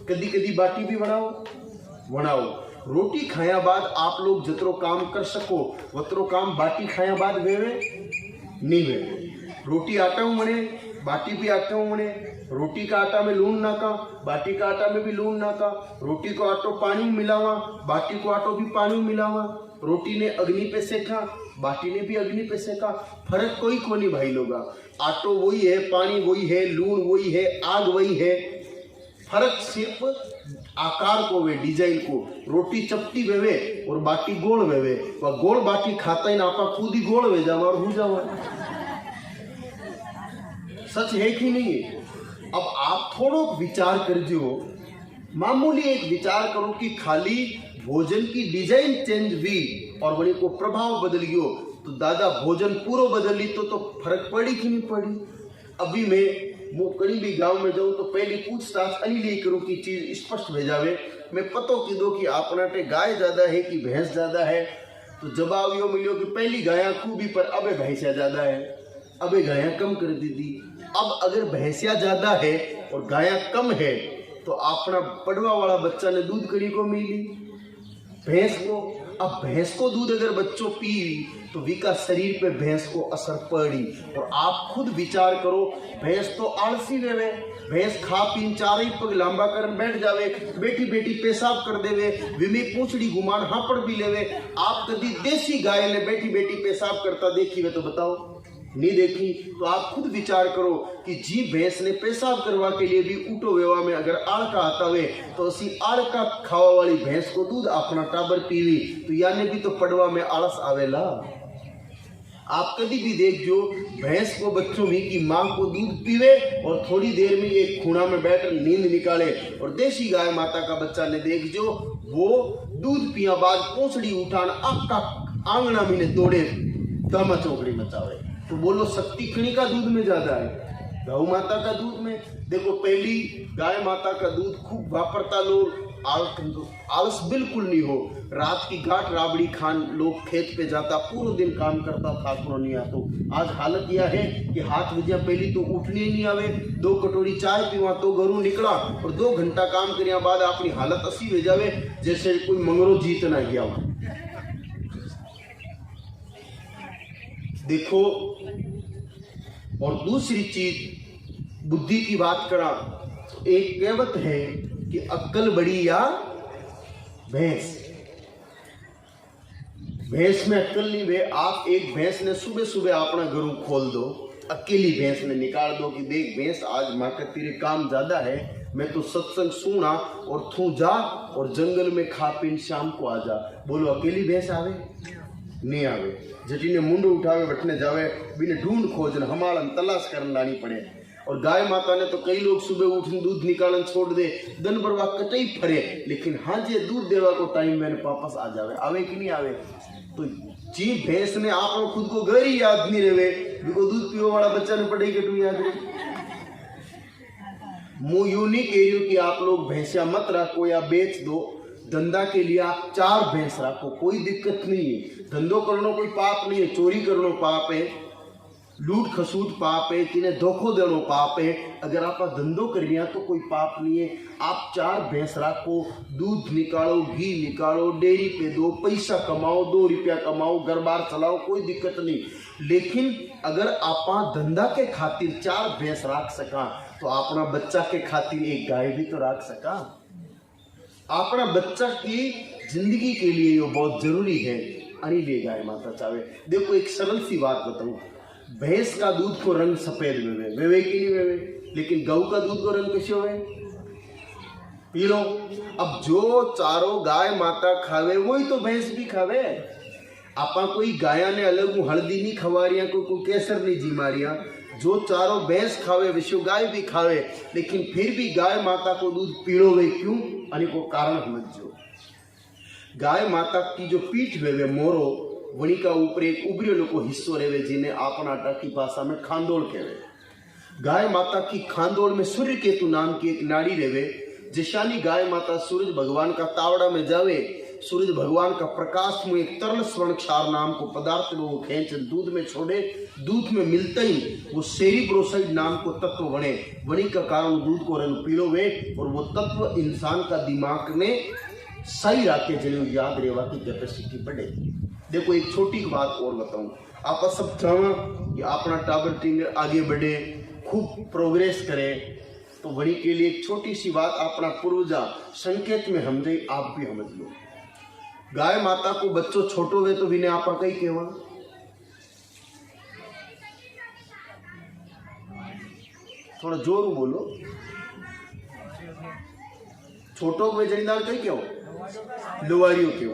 कदी कदी बाटी भी बनाओ। रोटी खाया बाद आप लोग जतरो काम कर सको वतरो काम बाटी खाया बाद वेवे नहीं वेवे। रोटी आटा बने, बाटी भी आटा बने। रोटी का आटा में लून नाका, बाटी का आटा में भी लून नाका। रोटी को आटो पानी में मिलावा, बाटी को आटो भी पानी में मिलावा। रोटी ने अग्नि पे सेका, बाटी ने भी अग्नि पे सेका। फर्क कोई को नहीं भाई लोगा, आटो वही है, पानी वही है, लून वही है, आग वही है। फर्क सिर्फ आकार को वे, डिजाइन को। रोटी चपटी वेवे और बाटी गोल वेवे, वह गोल बाटी खाता ही ना, आपा खुद ही गोल वे जावा और हो जावा। सच है कि नहीं है? अब आप थोड़ो विचार कर जो, मामूली एक विचार करो कि खाली भोजन की डिजाइन चेंज हुई और वही को प्रभाव बदल गयो, तो दादा भोजन पूरा बदली तो फर्क पड़ी कि नहीं पड़ी। अभी मैं कहीं भी गांव में जाऊं तो पहली पूछताछ अली करूं कि चीज स्पष्ट भेजावे। मैं पतो की दो कि आपना टे गाय ज्यादा है कि भैंस ज्यादा है, तो जवाब यो मिलो कि पहली गाया खूबी पर अबे भैंसिया ज्यादा है, अबे गाया कम कर दी थी। अब अगर भैंसिया ज्यादा है और गाया कम है तो अपना पड़वा वाला बच्चा ने दूध कड़ी को मिली भैंस को। अब भैंस को दूध अगर बच्चों पी तो विका शरीर पे भैंस को असर पड़ी। और आप खुद विचार करो, भैंस तो आलसी वेवे, भैंस खा पीन चार ही पग लंबा कर बैठ जावे, बेटी बेटी पेशाब कर देवे, विमी पूछड़ी गुमान हापड़ भी लेवे। आप कभी देसी गाय ने बेटी बेटी पेशाब करता देखी वे तो बताओ, नहीं देखी। तो आप खुद विचार करो कि जी भैंस ने पेशाब करवा के लिए भी ऊटो वेवा में अगर आड़का आता हुए तो असी आड़का खावा वाली भैंस को दूध अपना टाबर पीवी तो यानी भी तो पड़वा में आलस आवेला। आप कभी भी देख जो भैंस को बच्चों भी की माँ को दूध पीवे और थोड़ी देर में एक खूना में बैठ नींद निकाले, और देसी गाय माता का बच्चा ने देख जो वो दूध पिया बाद पोंछड़ी उठान आपका आंगना में ने दौड़े दमा चौकड़ी मचावे। तो बोलो शक्ति किणी का दूध में ज्यादा है, गौ माता का दूध में। देखो पहली गाय माता का दूध खूब वापरता लोग, आलस बिल्कुल नहीं हो। रात की गांठ राबड़ी खान लोग खेत पे जाता, पूरा दिन काम करता था, नहीं आता। आज हालत यह है कि हाथ बजिया पहली तो उठने ही नहीं आवे, 2 कटोरी चाय पीवा तो घरों निकला और 2 घंटा काम करने बाद अपनी हालत असी हो जावे जैसे कोई मंगरो जीत ना गया हो। देखो, और दूसरी चीज बुद्धि की बात करा, एक कहावत है कि अक्कल बड़ी या भैंस। भैंस में अक्कल नहीं वे। आप एक भैंस ने सुबह सुबह अपना घरों खोल दो, अकेली भैंस ने निकाल दो कि देख भैंस आज माँ का तेरे काम ज्यादा है, मैं तो सत्संग सुना और तू जा और जंगल में खा पीन शाम को आ जा। बोलो अकेली भैंस आवे? नहीं आवे। जटी ने मुंडो उठावे बैठने जावे, बिने ढूंढ खोजन हमारा तलाश करने लानी पड़े। और गाय माता ने तो कई लोग सुबह उठ दूध निकालन छोड़ दे, दिन भर वह कटई फरे, लेकिन हाँ जे दूध देवा को टाइम मैंने वापस आ जावे। आवे कि नहीं आवे? तो जी भैंस ने आप खुद को घर ही याद नहीं रहे, बिको दूध पीने वाला बच्चा ने पढ़ाई के टू याद रहे। मुँह यूं नहीं कह रही हूं कि आप लोग भैंसिया मत रखो या बेच दो, धंधा के लिए आप 4 भैंस रखो, कोई दिक्कत नहीं है। धंधो करना कोई पाप नहीं है, चोरी करना पाप है, लूट खसूट पाप है, किन्हें धोखो देना पाप है। अगर आप धंधो कर लिया तो कोई पाप नहीं है। आप 4 भैंस रखो, दूध निकालो, घी निकालो, डेयरी पे दो, पैसा कमाओ, 2 रुपया कमाओ, घर बार चलाओ, कोई दिक्कत नहीं। लेकिन अगर आप धंधा के खातिर 4 भैंस रख सका तो अपना बच्चा के खातिर एक गाय भी तो रख सका। अपना बच्चा की जिंदगी के लिए ये बहुत जरूरी है। अनिल गाय माता चाहे। देखो एक सरल सी बात बताऊं, भैंस का दूध को रंग सफेद वेवे कि नहीं वेवे, लेकिन गऊ का दूध को रंग कैसे होवे? पीलो। अब जो चारों गाय माता खावे वही तो भैंस भी खावे। आपा कोई गाया ने अलग हल्दी नहीं खवा रिया, कोई केसर नहीं जी मारिया। जो चारों भैंस खावे विश्व गाय भी खावे, लेकिन फिर भी गाय माता को दूध पीड़ोवे क्यों? अनि को कारण समझो। गाय माता की जो पीठ वे मोरो वणी का ऊपर एक उभरेलो को हिस्सो रेवे, जिन्हें अपना टाकी भाषा में खांदोल कहवे। गाय माता की खांदोल में सूर्य केतु नाम की एक नाड़ी रेवे। जिशानी गाय माता सूरज भगवान का तावड़ा में जावे, सूरज भगवान का प्रकाश में एक तरल स्वर्ण क्षार नाम को पदार्थ को खेच दूध में छोड़े। दूध में मिलते ही वो सेरिब्रोसाइड नाम को तत्व बने। वणी का कारण दूध को रंग पीलो वे, और वो तत्व इंसान का दिमाग में सही रखे जने याद रेवा की कैपेसिटी बढ़े। देखो एक छोटी बात और बताऊं, आप सब चाहो कि अपना टाबर टीम आगे बढ़े, खूब प्रोग्रेस करे, तो वही के लिए एक छोटी सी बात अपना पूर्वजा संकेत में हम दे, आप भी समझ लो। गाय माता को बच्चों छोटो वे तो विने आपा कई केवा, थोड़ा जोर बोलो। छोटो वे जनीदार कई केव, लुवारियों केव।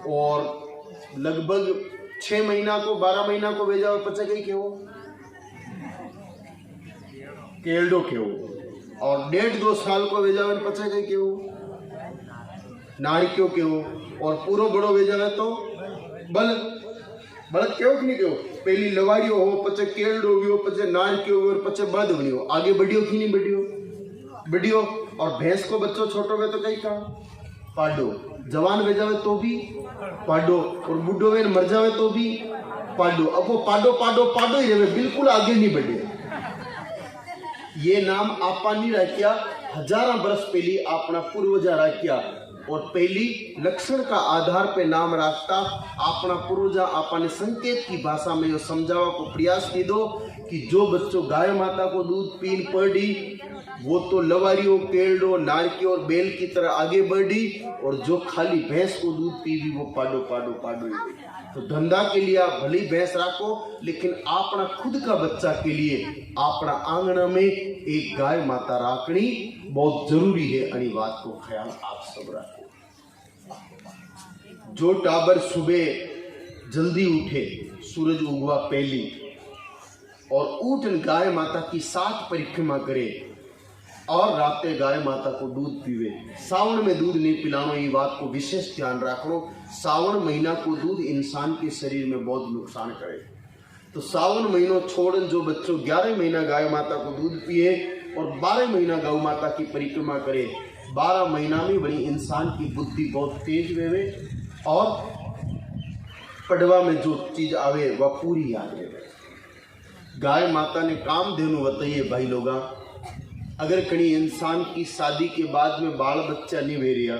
और लगभग 6 महीना को 12 महीना को भेजा हुआ पचा कई केव, केल्डो केव। और 1.5-2 साल को भेजा हुआ पचा कई केव, नाड़ी क्यों केव। और पूरो बड़ो भेजा है तो बलद केव कि नहीं केव। पहली लवारियो हो, पचे केल्डो हो, पचे नाड़ क्यों और पचे बलद बनियो, आगे बढ़ियो कि नहीं बढ़ियो। और भैंस को बच्चों छोटो वे तो कई का पाडो, जवान वे जावे तो भी पाडो, और बुढ़ो वे मर जावे तो भी पाडो। अब वो पाडो ही रहे, बिल्कुल आगे नहीं बढ़े। ये नाम आपा नहीं रखिया, हजारों बरस पहले अपना पूर्वजा रखिया। और पहली लक्षण का आधार पे नाम रखता अपना पूर्वजा आपने संकेत की भाषा में यो समझावा को प्रयास की दो कि जो बच्चों गाय माता को दूध पीन पड़ी वो तो लवारियों, केल्डो, नारकी और बेल की तरह आगे बढ़ी, और जो खाली भैंस को दूध पीवी वो पाडो। तो धंधा के लिए आप भली भैंस रखो, लेकिन अपना खुद का बच्चा के लिए अपना आंगना में एक गाय माता राखनी बहुत जरूरी है। अनि बात को ख्याल आप सब रखो। जो टाबर सुबह जल्दी उठे, सूरज उगवा पहली, और उठन गाय माता की 7 परिक्रमा करे और राते गाय माता को दूध पीवे। सावन में दूध नहीं पिलानो, ये बात को विशेष ध्यान रखो। सावन महीना को दूध इंसान के शरीर में बहुत नुकसान करे। तो सावन महीनों छोड़न जो बच्चों 11 महीना गाय माता को दूध पिए और 12 महीना गौ माता की परिक्रमा करे, 12 महीना में बड़ी इंसान की बुद्धि बहुत तेज वेवे, और पड़वा में जो चीज आवे वह पूरी याद रहे। गाय माता ने काम धेनु बताइए भाई लोगा। अगर कहीं इंसान की शादी के बाद में बाल बच्चा नहीं भेरिया,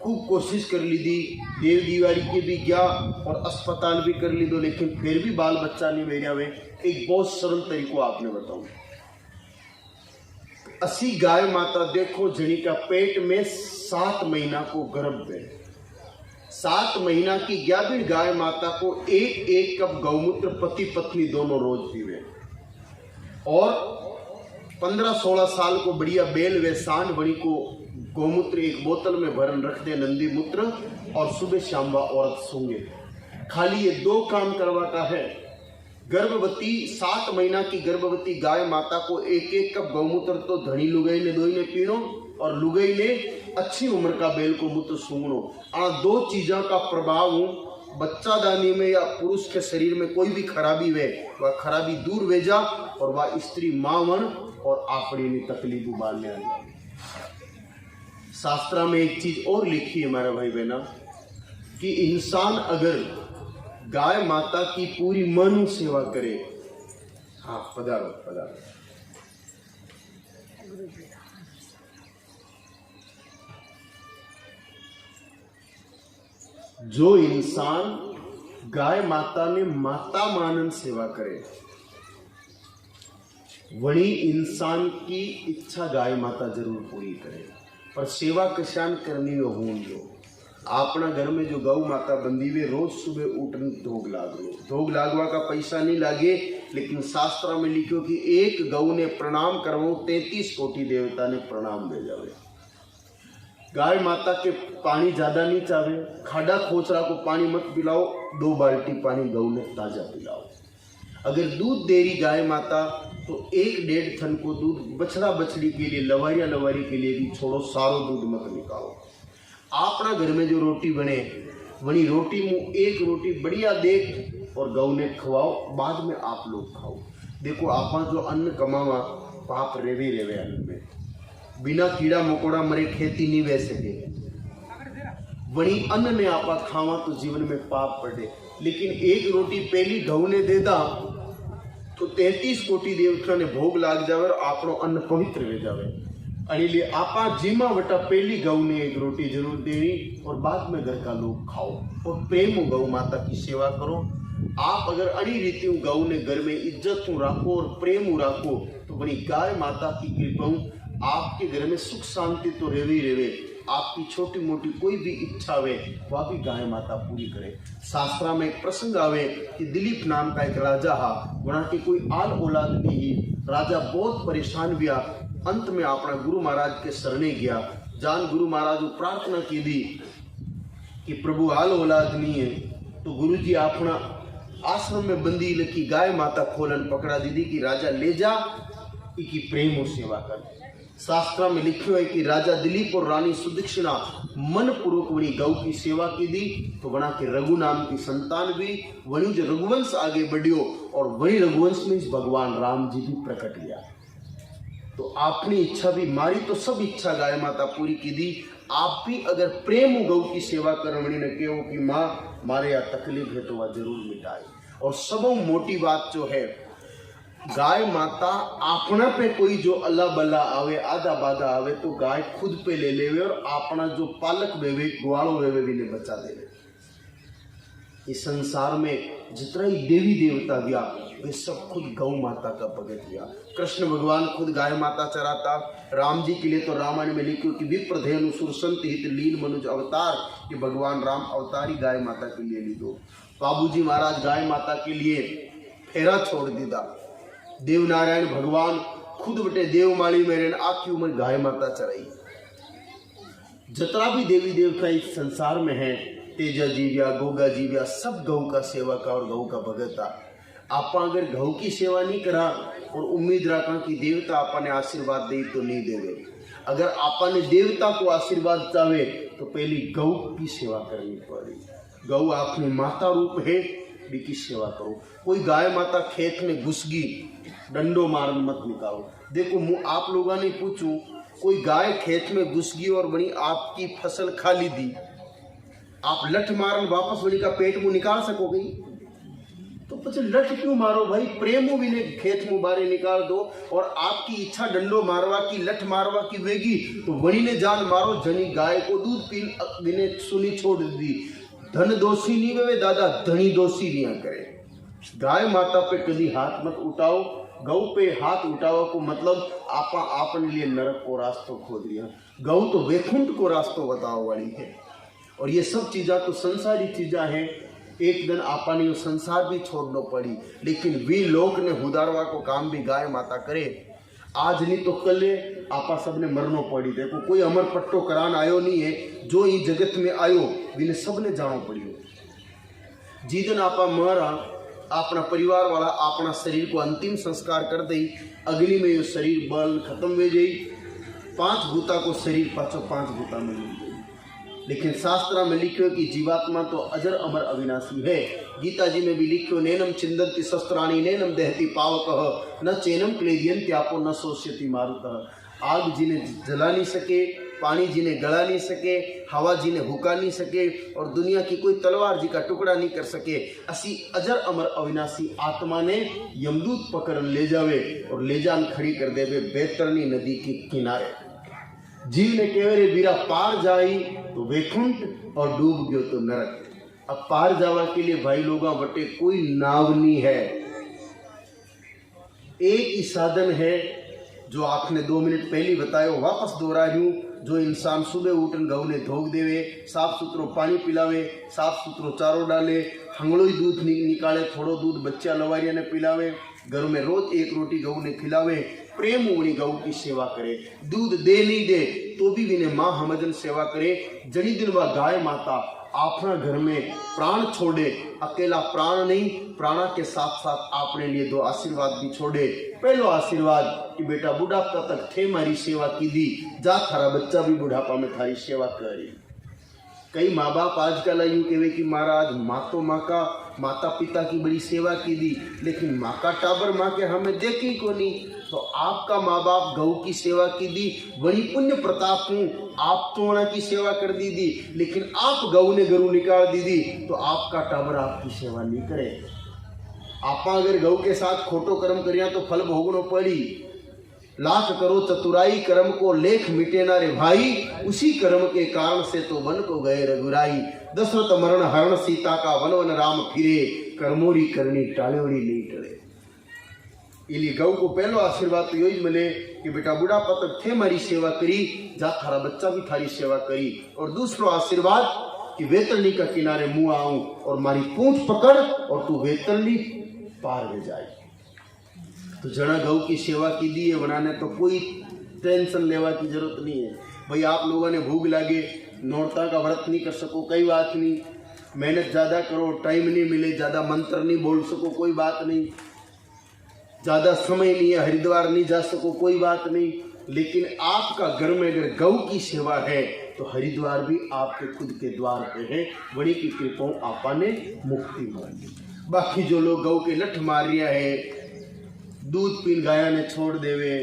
खूब कोशिश कर ली दी, देव दीवारी के भी गया और अस्पताल भी कर ली दो, लेकिन फिर भी बाल बच्चा नहीं भेरिया वे, एक बहुत सरल तरीको आपने बताऊं। असी गाय माता देखो जनी का पेट में 7 महीना को गर्भ है। 7 महीना की ग्याबिन गाय माता को 1-1 कप गौमूत्र पति पत्नी दोनों रोज पीवे, और 15-16 साल को बढ़िया बेल व सांड बड़ी को गौमूत्र एक बोतल में भरन रख दे, नंदी मूत्र, और सुबह शाम वह औरत सूंगे। खाली ये 2 काम करवाता है। गर्भवती 7 महीना की गर्भवती गाय माता को 1-1 कप गौमूत्र तो धनी लुगाई ने दोई ने पीनो, और लुगाई ने अच्छी उम्र का बेल को मूत्र सूंघनो। आ 2 चीजों का प्रभाव बच्चा दानी में या पुरुष के शरीर में कोई भी खराबी वे, वह खराबी दूर वे जा, और वह स्त्री मावन और आपड़ी तकलीफ उबालने आ जाए। शास्त्रा में एक चीज और लिखी है हमारा भाई बहना, कि इंसान अगर गाय माता की पूरी मन सेवा करे। हाँ पधारो। जो इंसान गाय माता ने माता मानन सेवा करे, वही इंसान की इच्छा गाय माता जरूर पूरी करे। पर सेवा कशान करनी हो जो अपना घर में जो गौ माता बंदी हुए, रोज सुबह उठन धोग लाग लो। धोग लागवा का पैसा नहीं लागे, लेकिन शास्त्र में लिखो कि एक गौ ने प्रणाम करवाओ 33 कोटि देवता ने प्रणाम दे जावे। गाय माता के पानी ज्यादा नहीं चाहे, खाड़ा खोचरा को पानी मत पिलाओ, 2 बाल्टी पानी गौ ने ताजा पिलाओ। अगर दूध दे रही गाय माता तो 1-1.5 थन को दूध बछड़ा बछड़ी के लिए, लवारिया लवारी के लिए भी छोड़ो, सारो दूध मत निकालो। आपना घर में जो रोटी बने वही रोटी मुँह एक रोटी बढ़िया देख और गऊ ने खवाओ, बाद में आप लोग खाओ। देखो आपा जो अन्न कमावा पाप रेवे रेवे अन्न में, बिना कीड़ा मकोड़ा मरे खेती नहीं बह सके। वही अन्न ने आपा खावा तो जीवन में पाप पड़े। लेकिन एक रोटी पहली गऊ ने दे दा तो 33 कोटि देवता ने भोग लाग जावे और आपनो अन्न पवित्र रह जावे। अनिले आपा जीमा वटा पहली गऊ ने एक रोटी जरूर देनी और बाद में घर का लोग खाओ और प्रेम गौ माता की सेवा करो। आप अगर अड़ी रीति गऊ ने घर में इज्जत राखो और प्रेम राखो तो बड़ी गाय माता की कृपा आपके घर में सुख शांति तो रेवे रेवे। आपकी छोटी मोटी कोई भी इच्छा आवे वह भी गाय माता पूरी करे। शास्त्रा में एक प्रसंग आवे कि दिलीप नाम का एक राजा हा, वहां के कोई आल औलाद नहीं। राजा बहुत परेशान हुआ, अंत में अपना गुरु महाराज के शरणे गया। जान गुरु महाराज प्रार्थना की दी कि प्रभु आल औलाद नहीं है तो गुरु जी अपना आश्रम में बंदी लकी गाय माता खोलन पकड़ा दीदी कि राजा ले जा इकी प्रेम और सेवा कर। शास्त्र में लिखियो है कि राजा दिलीप और रानी सुदक्षिणा मन पूर्वक वही गौ की सेवा की दी तो बना के रघु नाम की संतान भी वही जो रघुवंश आगे बढ़ियो और वही रघुवंश में इस भगवान राम जी भी प्रकट लिया। तो आपने इच्छा भी मारी तो सब इच्छा गाय माता पूरी की दी। आप भी अगर प्रेम गौ की सेवा करवणी ने कहो कि माँ मारे या तकलीफ है तो वह जरूर मिटाए। और सबों मोटी बात जो है गाय माता अपना पे कोई जो अल्लाह बल्ला आवे आधा बाधा आवे तो गाय खुद पे ले लेवे और अपना जो पालक वेवे ग्वालो वेवे भी ने बचा देवे। इस संसार में जितना ही देवी देवता दिया वे सब खुद गौ माता का भगत दिया। कृष्ण भगवान खुद गाय माता चराता। राम जी के लिए तो रामायण में लिखो कि विप्रधेनु सुरसंत हित लीन मनुज अवतार, कि भगवान राम अवतारी गाय माता के लिए ली दो। बाबूजी महाराज गाय माता के लिए फेरा छोड़ दीदा। देव नारायण भगवान खुद बटे देवमाली में रहन आखी उम्र गाय माता चराई। जितना भी देवी देवता इस संसार में है, तेजा जीव्या गोगा जीव्या सब गौ का सेवा का और गौ का भगत। आप अगर गौ की सेवा नहीं करा और उम्मीद रखा कि देवता आपा ने आशीर्वाद दे तो नहीं देवे। अगर आपा ने देवता को आशीर्वाद चाहे तो पहली गौ की सेवा करनी पड़ेगी। गौ आपकी माता रूप है, की सेवा करो। कोई गाय माता खेत में घुस गई डंडो मार मत निकालो। देखो आप लोगों ने पूछूं कोई गाय खेत में घुस गई और बड़ी आपकी फसल खाली दी, आप लठ मारन वापस बड़ी का पेट मुंह निकाल सकोगे? तो पचे लठ क्यों मारो भाई, प्रेम भी ने खेत मुंह बारे निकाल दो। और आपकी इच्छा डंडो मारवा की लठ मारवा की वेगी तो वही ने जान मारो। जनी गाय को दूध पी ने सुनी छोड़ दी। धन दोषी नहीं वे दादा, धनी दोषी नहीं करे। गाय माता पे कभी हाथ मत उठाओ। गौ पे हाथ उठाओ को मतलब आपा आपने लिए नरक को रास्तों खोद लिया। गौ तो वैकुंठ को रास्तों बताओ वाली है। और ये सब चीज़ा तो संसारी चीज़ा है। एक दिन आपा ने संसार भी छोड़ना पड़ी, लेकिन वी लोग ने हुदारवा को काम भी गाय माता करे। आज नहीं तो कल आपा सबने मरनो पड़ी। देखो कोई अमर पट्टो करान आयो नहीं है, जो ये जगत में आयो बिने सबने जानो पड़ियो। जिदन आपा मरा अपना परिवार वाला अपना शरीर को अंतिम संस्कार कर दई, अगली में यो शरीर बल खत्म हो जाई। 5 भूता को शरीर पाचो 5 भूता में मिल गई। लेकिन शास्त्र में लिखो कि जीवात्मा तो अजर अमर अविनाशी है। गीता जी में भी लिखो नैनम चिंदन्ति शस्त्राणि नैनम दहति पावकः न चैनम क्लेदयन्त्यापो न शोष्यति मारुतः। आग जिन्हें जला नहीं सके, पानी जिन्हें गला नहीं सके, हवा जिन्हें हुका नहीं सके और दुनिया की कोई तलवार जी का टुकड़ा नहीं कर सके, असी अजर अमर अविनाशी आत्मा ने यमदूत पकड़ ले जावे और ले जान खड़ी कर देवे बैतरणी नदी के किनारे। जीव ने कहे रे बीरा पार जाई तो वैकुंठ और डूब गयो तो नरक। अब पार जावा के लिए भाई लोगा बटे कोई नाव नहीं है, एक ही साधन है जो आपने 2 मिनट पहले बताया वापस दोहरा रही हूँ। जो इंसान सुबह उठन गऊ ने धोक देवे, साफ सुथरो पानी पिलावे, साफ सुथरो चारो डाले, हंगड़ो ही दूध निकाले, थोड़ो दूध बच्चा लवारिया ने पिलावे, घर में रोज 1 रोटी गऊ ने खिलावे, प्रेम उनी गऊ की सेवा करे। दूध दे नहीं दे तो भी विने माँ हमजन सेवा करे। जड़ी दिन वह गाय माता अपना घर में प्राण छोड़े, अकेला प्राण नहीं, प्राणा के साथ साथ आपने लिए 2 आशीर्वाद भी छोड़े। पहलो आशीर्वाद कि बेटा बुढ़ापा तक थे मारी सेवा की दी, जा थारा बच्चा भी बुढ़ापा में थारी सेवा करी। कई माँ बाप आजकल यूँ कहे कि महाराज माता पिता की बड़ी सेवा की दी, लेकिन माँ का टाबर माँ के हमें देखी को नहीं। तो आपका माँ बाप गौ की सेवा की दी, बड़ी पुण्य प्रताप हूँ, आप तोड़ा की सेवा कर दी दी, लेकिन आप गौ ने गरु निकाल दी दी, तो आपका टाबर आपकी सेवा नहीं करे। आप अगर गौ के साथ खोटो कर्म करिया तो फल भोगनो पड़ी। लाख करो चतुराई, कर्म को लेख मिटे ना रे भाई, उसी कर्म के कारण से तो वन को गए रघुराई। दशरथ मरण हरण सीता का, वन वन राम फिरे, कर्मोरी करनी टाल्योरी नहीं टले। इसलिए गौ को पहलो आशीर्वाद तो यही मिले कि बेटा बुढ़ापा तक थे मारी सेवा करी, जा थारा बच्चा भी थारी सेवा करी। और दूसरो आशीर्वाद कि वेतरणी का किनारे मुंह आऊं और मारी पूंछ पकड़ और तू वेतरणी पार हो जाए। तो जना गौ की सेवा की दी है बनाने, तो कोई टेंशन लेवा की जरूरत नहीं है। भाई आप लोगों ने भूख लागे, नौरता का व्रत नहीं कर सको, कोई बात नहीं, मेहनत ज़्यादा करो, टाइम नहीं मिले, ज़्यादा मंत्र नहीं बोल सको, कोई बात नहीं, ज़्यादा समय नहीं है, हरिद्वार नहीं जा सको, कोई बात नहीं, लेकिन आपका घर में अगर गौ की सेवा है तो हरिद्वार भी आपके खुद के द्वार पे है। बड़ी की कृपा आपा ने मुक्ति मांगी। बाकी जो लोग गौ के लठ मार रिया है, दूध पीन गाया ने छोड़ देवे,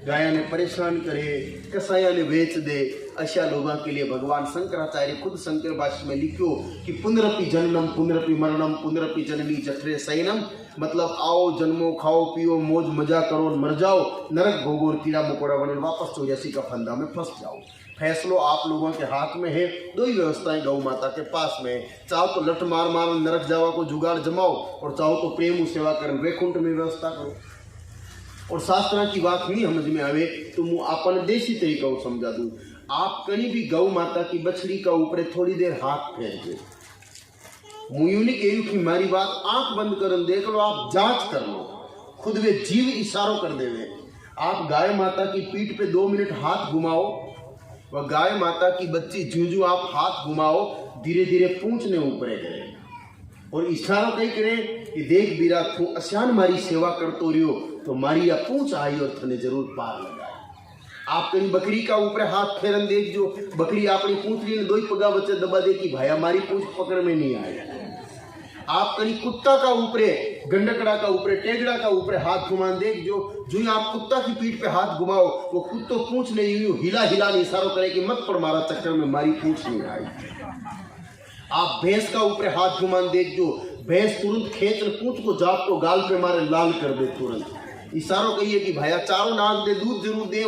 गाया ने परेशान करे, कसाया ने बेच दे, ऐसा लोगों के लिए भगवान शंकराचार्य खुद शंकर भाष्य में लिखो कि पुनरपि जननम पुनरपि मरणम पुनरपि जननी जठरे शयनम, मतलब आओ जन्मो खाओ पियो मौज मजा करो मर जाओ, नरक भोगो और कीड़ा मकोड़ा बने वापस 84 का फंदा में फंस जाओ। फैसलो आप लोगों के हाथ में है। 2 ही व्यवस्थाएं गौ माता के पास में है, चाहो तो लठ मार मार नरक जावा को जुगाड़ जमाओ, और चाहो तो प्रेम सेवा कर वैकुंठ में व्यवस्था करो। और शास्त्रा की बात नहीं समझ में आवे तो मैं अपन देसी तरीका को समझा दूं। आप कहीं भी गौ माता की बछड़ी का ऊपर थोड़ी देर हाथ फेर दे, मुयूं नहीं कही कि मारी बात आंख बंद कर देख लो, आप जांच कर लो, खुद वे जीव इशारों कर देवे। आप गाय माता की पीठ पे 2 मिनट हाथ घुमाओ, वह गाय माता की बच्ची जूझू आप हाथ घुमाओ, धीरे धीरे पूंछने ऊपर करे और इशारा कहीं करे कि देख बीरा तू अशान मारी सेवा करतो रियो तो मारी या पूंछ आई और थने जरूर पार लगाए। आप कहीं बकरी का ऊपर हाथ फेरन देख जो बकरी अपनी पूंछ ली 2 पगा बच्चे दबा दे कि भाई हमारी पूंछ पकड़ में नहीं आए। आप कहीं कुत्ता का ऊपर गंडकड़ा का ऊपर टेगड़ा का ऊपर हाथ घुमान देख जो आप कुत्ता की पीठ पे हाथ घुमाओ वो कुत्तो पूंछ नहीं यूं हिला हिला इशारों करे कि मत पड़ मारा चक्कर में मारी पूंछ नहीं आई। आप भैंस का ऊपर हाथ घुमान देख जो भैंस तुरंत खेच पूंछ को जाप को गाल पे मारे लाल कर दे तुरंत, इशारों कहिए कि भाया चारों नाग दे दूध जरूर दे,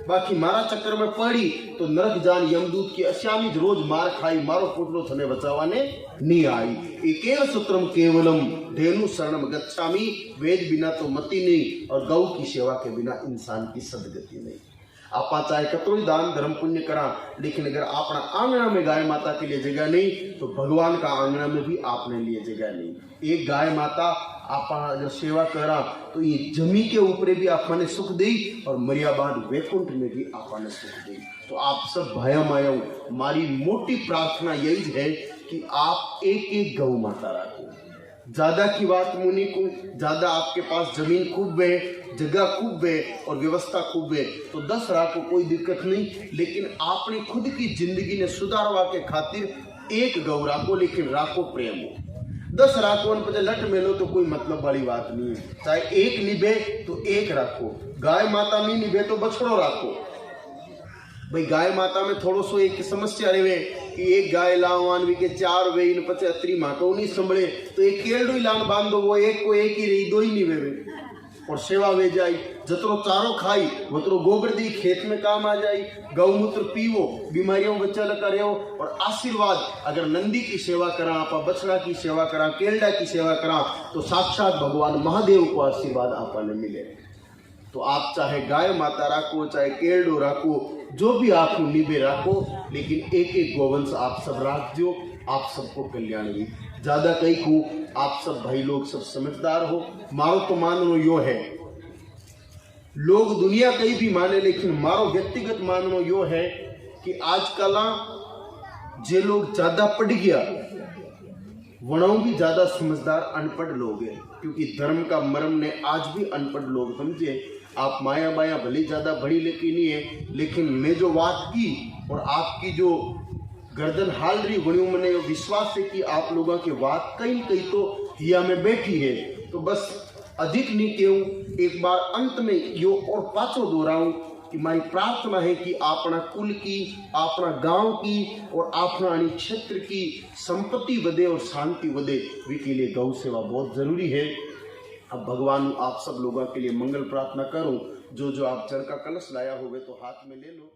बाकी मारा चक्कर में पड़ी तो नरक जान यमदूत की अश्यामी रोज मार खाई मारो पुटलो थने बचावाने नहीं आई। एकेव सूत्रम केवलम धेनु शरणम गच्छामि, वेद बिना तो मति नहीं और गौ की सेवा के बिना इंसान की सदगति नहीं। आपा चाहे कतरो ही दान धर्म पुण्य करा, लेकिन अगर अपना आंगना में गाय माता के लिए जगह नहीं तो भगवान का आंगना में भी आपने लिए जगह नहीं। एक गाय माता आपा अगर सेवा करा तो ये जमी के ऊपर भी आपने सुख दी और मर्याबाद वैकुंठ में भी आपने सुख दी। तो आप सब भया माया हमारी मोटी प्रार्थना यही है कि आप एक एक गौ माता रखो। ज्यादा की बात मुनि को, ज्यादा आपके पास जमीन खूब है, जगह खूब है और व्यवस्था खूब है तो 10 राखो, कोई दिक्कत नहीं, लेकिन आपने खुद की जिंदगी ने सुधारवा के खातिर एक गौ राखो, लेकिन राखो प्रेम हो। 10 राखो पर लट मेलो तो कोई मतलब वाली बात नहीं है। चाहे एक निभे तो एक राखो, गाय माता नहीं निभे तो बछड़ो राखो। भाई गाय माता में थोड़ो सो एक समस्या रहे कि एक गाय लावान भी के 4 वे इन पचे अत्री माको नहीं संभले तो एक केलडो लान बांधो, वो एक को एक ही रही 2 ही नहीं वे और सेवा वे जाई। जतरो चारो खाई वतरो गोबर दी खेत में काम आ जाई। गौमूत्र पीवो, बीमारियों बच्चा लगा रहे हो और आशीर्वाद अगर नंदी की सेवा करा, आपा बछड़ा की सेवा करा, केलडा की सेवा करा तो साक्षात भगवान महादेव को आशीर्वाद आपा ने मिले। तो आप चाहे गाय माता राखो चाहे केलडो राखो, जो भी आप निभे राखो, लेकिन एक एक गोवंश आप सब राख दो, आप सबको कल्याण भी। ज्यादा कहीं को आप सब भाई लोग सब समझदार हो। मारो तो माननो यो है, लोग दुनिया कहीं भी माने, लेकिन मारो व्यक्तिगत माननो यो है कि आजकल जे लोग ज्यादा पढ़ गया वणों भी ज्यादा समझदार अनपढ़ लोग हैं, क्योंकि धर्म का मर्म ने आज भी अनपढ़ लोग समझे। आप माया बाया भले ज्यादा बड़ी लिखी नहीं है, लेकिन मैं जो बात की और आपकी जो गर्दन हाल रही वणियों मैंने विश्वास है कि आप लोगों की बात कहीं कहीं तो हिया में बैठी है। तो बस अधिक नहीं कहूँ, एक बार अंत में यो और पाछो दोहराऊं कि मारी प्रार्थना है कि अपना कुल की, अपना गांव की और अपना क्षेत्र की संपत्ति बढ़े और शांति बढ़े। वी के लिए गौ सेवा बहुत जरूरी है। अब भगवान आप सब लोगों के लिए मंगल प्रार्थना करूं। जो जो आप जल का कलश लाया होवे तो हाथ में ले लो।